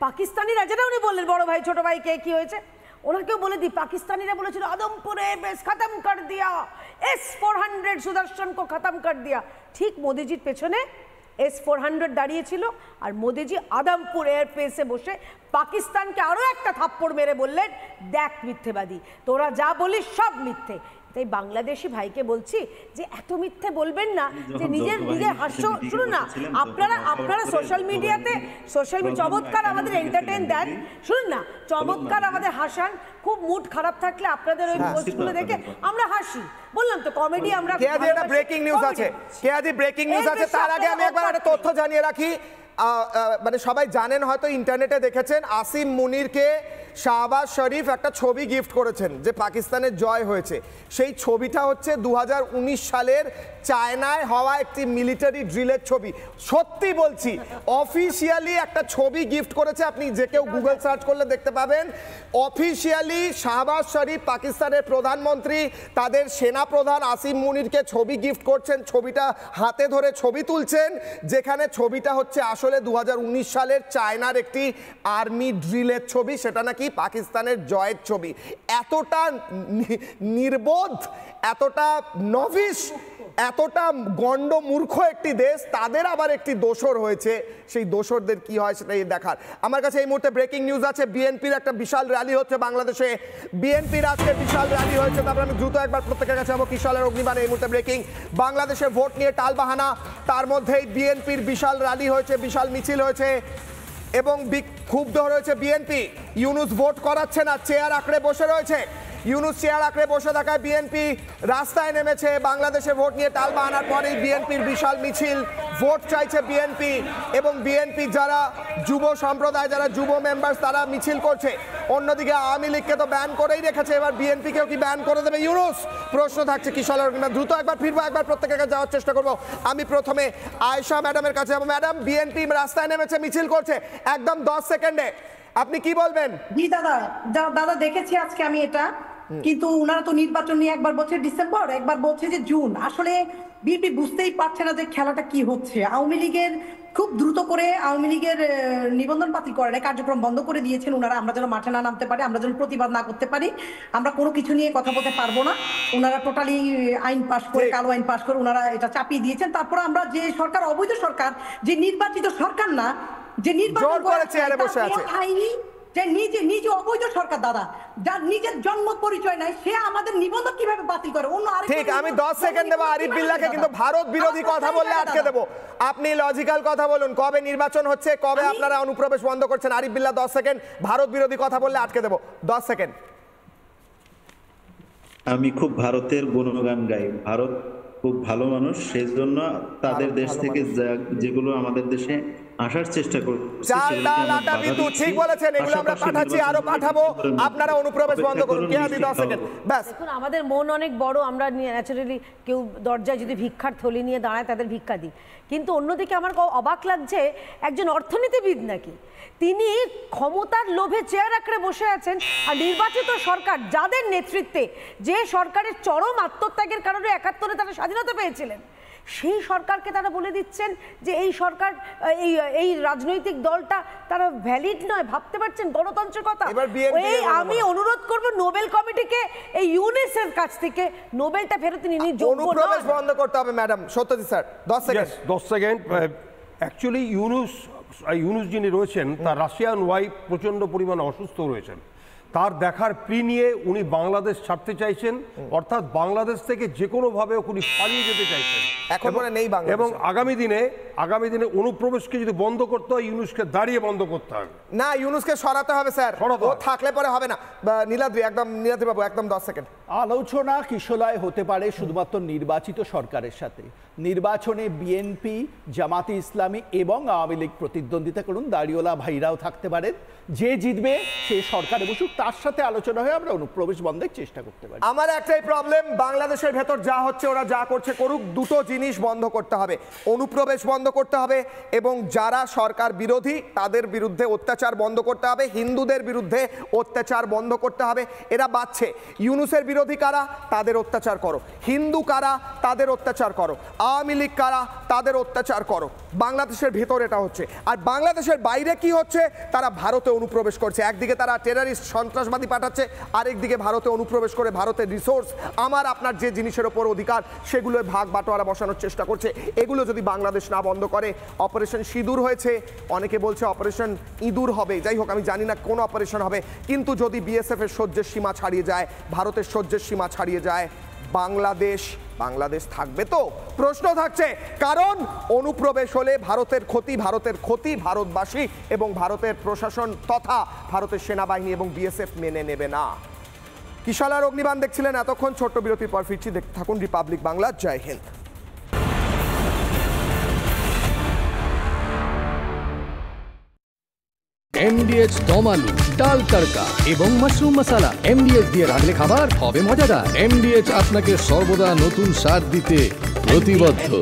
পাকিস্তানিরা, যেটা উনি বললেন বড় ভাই ছোট ভাই কে কি হয়েছে ওনাকেও বলে দিই, পাকিস্তানিরা বলেছিল আদমপুর এয়ারবেস খতম কর দিয়া, S-400 সুদর্শন কো খতম কর দিয়া। ঠিক মোদিজির পেছনে S-400 দাঁড়িয়েছিল আর মোদিজি আদমপুর এয়ারবেসে বসে পাকিস্তানকে আরো একটা থাপ্পড় মেরে বললেন, দেখ মিথ্যেবাদী, তোরা যা বলিস সব মিথ্যে। তাই বাংলাদেশি ভাইকে বলছি যে এত মিথ্যে বলবেন না, যে নিজের হাস্য। শুনুন না, আপনারা সোশ্যাল মিডিয়াতে চমৎকার আমাদের এন্টারটেইন দেন, শুনুন না, চমৎকার আমাদের হাসান। খুব মুড খারাপ থাকলে আপনাদের ওই পোস্টগুলো দেখে আমরা হাসি। বললাম তো কমেডি আমরা। ব্রেকিং নিউজ আছে, ব্রেকিং নিউজ আছে। তার আগে আমি একবার একটা তথ্য জানিয়ে রাখি, মানে সবাই জানেন হয়তো, ইন্টারনেটে দেখেছেন, আসিম মুনিরকে শাহবাজ শরীফ একটা ছবি গিফট করেছেন যে পাকিস্তানের জয় হয়েছে, সেই ছবিটা হচ্ছে 2019 সালের চায়নায় হওয়া একটি মিলিটারি ড্রিলের ছবি। সত্যি বলছি, অফিসিয়ালি একটা ছবি গিফট করেছে, আপনি যে কেউ গুগল সার্চ করলে দেখতে পাবেন। অফিসিয়ালি শাহবাজ শরীফ পাকিস্তানের প্রধানমন্ত্রী তাদের সেনা প্রধান আসিম মুনিরকে ছবি গিফট করছেন, ছবিটা হাতে ধরে ছবি তুলছেন, যেখানে ছবিটা হচ্ছে আসলে 2019 সালের চায়নার একটি আর্মি ড্রিলের ছবি, সেটা নাকি পাকিস্তানের জয়ের ছবি। এতটা নির্বোধ, এতটা নভিস, এতটা গণ্ড মূর্খ একটি দেশ, তাদের আবার একটি দোসর হয়েছে, সেই দোসরদের কি হয় সেটাই দেখার। আমার কাছে এই মুহূর্তে ব্রেকিং নিউজ আছে, বিএনপির একটা বিশাল র্যালি হচ্ছে বাংলাদেশে, বিএনপির আজকে বিশাল র্যালি হয়েছে। তারপরে আমি দ্রুত একবার প্রত্যেকের কাছে যাবো। কিশোরের অগ্নিবাণ এই মুহূর্তে ব্রেকিং, বাংলাদেশে ভোট নিয়ে টালবাহানা, তার মধ্যেই বিএনপির বিশাল র্যালি হয়েছে, বিশাল মিছিল হয়েছে এবং ক্ষুব্ধ রয়েছে বিএনপি। ইউনূস ভোট করাচ্ছে না, চেয়ার আঁকড়ে বসে রয়েছে। ইউনূস চেয়ার আঁকড়ে বসে থাকায় বিএনপি রাস্তায় নেমেছে। বাংলাদেশে ভোট নিয়ে টালবাহানার পরেই বিএনপির বিশাল মিছিল, ভোট চাইছে বিএনপি এবং বিএনপি যারা যুব সম্প্রদায়, যারা যুব মেম্বার্স, তারা মিছিল করছে। অন্যদিকে আওয়ামী লীগকে তো ব্যান করেই রেখেছে, এবার বিএনপিকেও কি ব্যান করে দেবে ইউনূস? প্রশ্ন থাকছে কিশোরের। দ্রুত একবার ফিরবো, একবার প্রত্যেকের কাছে যাওয়ার চেষ্টা করবো। আমি প্রথমে আয়েশা ম্যাডামের কাছে যাবো। ম্যাডাম, বিএনপি রাস্তায় নেমেছে, মিছিল করছে, একদম 10 সেকেন্ডে আপনি কি বলবেন? জি দাদা দেখেছি আজকে আমি এটা, কিন্তু ওনারা তো নির্বাচন নিয়ে একবার বলছে ডিসেম্বর, একবার বলছে যে জুন। আসলে বিএনপি বুঝতেই পারছে না যে খেলাটা কি হচ্ছে। আওয়ামী লীগের খুব দ্রুত করে আওয়ামী লীগের নিবন্ধন বাতিল করে নেয়, কার্যক্রম বন্ধ করে দিয়েছেন ওনারা। আমরা যেন মাঠে না নামতে পারি, আমরা যেন প্রতিবাদ না করতে পারি, আমরা কোনো কিছু নিয়ে কথা বলতে পারবো না। ওনারা টোটালি আইন পাশ করে, কালো আইন পাশ করে ওনারা এটা চাপিয়ে দিয়েছেন। তারপর আমরা যে সরকার, অবৈধ সরকার, যে নির্বাচিত সরকার না, যে নির্বাচন করেছে আইনি, যে নিজে অবৈধ সরকার দাদা, যার নিজের জন্ম পরিচয় নাই, সে আমাদের নিবন্ধন কিভাবে বাতিল করে? অন্য আরেক ঠিক, আমি 10 সেকেন্ড দেবো আরিফ বিল্লাহকে, কিন্তু ভারত বিরোধী কথা বললে আটকে দেবো। আপনি লজিক্যাল কথা বলুন, কবে নির্বাচন হচ্ছে, কবে আপনারা অনুপ্রবেশ বন্ধ করছেন? আরিফ বিল্লাহ 10 সেকেন্ড, ভারত বিরোধী কথা বললে আটকে দেবো। 10 সেকেন্ড। আমি খুব ভারতের গুণগান গাই, ভারত খুব ভালো মানুষ, সেই জন্য তাদের দেশ থেকে যেগুলো আমাদের দেশে আসার চেষ্টা করছে, ঠিক বলেছেন, এগুলো আমরা পাঠাচ্ছি, আরো পাঠাবো, আপনারা অনুপ্রবেশ বন্ধ করুন। দেখুন, আমাদের মন অনেক বড়, আমরা ন্যাচারালি কেউ দরজায় যদি ভিক্ষার থলি নিয়ে দাঁড়ায় তাদের ভিক্ষা দিই, কিন্তু অন্যদিকে আমার অবাক লাগছে একজন অর্থনীতিবিদ নাকি তিনি ক্ষমতার লোভে চেয়ার আঁকড়ে বসে আছেন, আর নির্বাচিত সরকার যাদের নেতৃত্বে, যে সরকারের চরম আত্মত্যাগের কারণে 71-এ তারা স্বাধীনতা পেয়েছিলেন, সেই সরকারকে তারা বলে দিচ্ছেন যে এই সরকার, এই রাজনৈতিক দলটা তারা ভ্যালিড নয়। ভাবতে পারছেন গণতন্ত্রের কথা? আমি অনুরোধ করব নোবেল কমিটিকে, এই ইউনেসের কাছ থেকে নোবেলটা ফেরত নিয়ে অনুপ্রবেশ বন্ধ করতে হবে। Madam Satyajit sir 10 second. Actually Yunus যিনি রয়েছেন, তার রাশিয়ান ওয়াইফ প্রচন্ড পরিমাণে অসুস্থ রয়েছেন, তার দেখার প্রি নিয়ে উনি বাংলাদেশ ছাড়তে চাইছেন, অর্থাৎ বাংলাদেশ থেকে যে কোনো ভাবে উনি পালিয়ে যেতে চাইছেন এবং আগামী দিনে অনুপ্রবেশকে যদি বন্ধ করতে হয়, ইউনূসকে দাঁড়িয়ে বন্ধ করতে হবে। না, ইউনূসকে সরাতে হবে স্যার, ও থাকলে পরে হবে না। নীলাদ্রি বাবু একদম 10 সেকেন্ড। আলোচনা কিশোলায় হতে পারে শুধুমাত্র নির্বাচিত সরকারের সাথে। নির্বাচনে বিএনপি, জামাতে ইসলামী এবং আওয়ামী লীগ প্রতিদ্বন্দ্বিতা করুন, দাড়িওয়ালা ভাইরাও থাকতে পারেন। যে জিতবে সে সরকারে বসুক, তার সাথে আলোচনা হয়ে আমরা অনুপ্রবেশ বন্ধের চেষ্টা করতে পারি। আমার একটাই প্রবলেম, বাংলাদেশের ভেতর যা হচ্ছে, ওরা যা করছে করুক, দুটো জিনিস বন্ধ করতে হবে, অনুপ্রবেশ বন্ধ করতে হবে এবং যারা সরকার বিরোধী তাদের বিরুদ্ধে অত্যাচার বন্ধ করতে হবে, হিন্দুদের বিরুদ্ধে অত্যাচার বন্ধ করতে হবে। এরা বাড়ছে, ইউনূসের বিরোধী কারা, তাদের অত্যাচার করো, হিন্দু কারা, তাদের অত্যাচার করো, আওয়ামী লীগ কারা, তাদের অত্যাচার করো। বাংলাদেশের ভেতর এটা হচ্ছে, আর বাংলাদেশের বাইরে কি হচ্ছে, তারা ভারতে অনুপ্রবেশ করছে। একদিকে তারা টেররিস্ট সন্ত্রাসবাদী পাঠাচ্ছে, আরেকদিকে ভারতে অনুপ্রবেশ করে ভারতের রিসোর্স, আমার আপনার যে জিনিসের ওপর অধিকার, সেগুলোয় ভাগ বাটোয়ারা বসানোর চেষ্টা করছে। এগুলো যদি বাংলাদেশ না বন্ধ করে, অপারেশন সিঁদুর হয়েছে, অনেকে বলছে অপারেশন ইঁদুর হবে, যাই হোক আমি জানি না কোন অপারেশন হবে, কিন্তু যদি বিএসএফ এর সহ্যের সীমা ছাড়িয়ে যায়, ভারতের সহ্যের সীমা ছাড়িয়ে যায়, বাংলাদেশ থাকবে তো? প্রশ্ন থাকছে, কারণ অনুপ্রবেশ হলে ভারতের ক্ষতি ভারতবাসী এবং ভারতের প্রশাসন তথা ভারতের সেনাবাহিনী এবং বিএসএফ মেনে নেবে না। কিশোলার অগ্নিবাণ দেখছিলেন এতক্ষণ, ছোট্ট বিরতির পর ফিরছি, দেখতে থাকুন রিপাবলিক বাংলা। জয় হিন্দ। MDH দম আলু, ডাল তড়কা এবং মাশরুম মশলা। MDH দিয়ে রাঁধলে খাবার হবে মজাদার। MDH আপনাকে সর্বদা নতুন স্বাদ দিতে প্রতিবদ্ধ।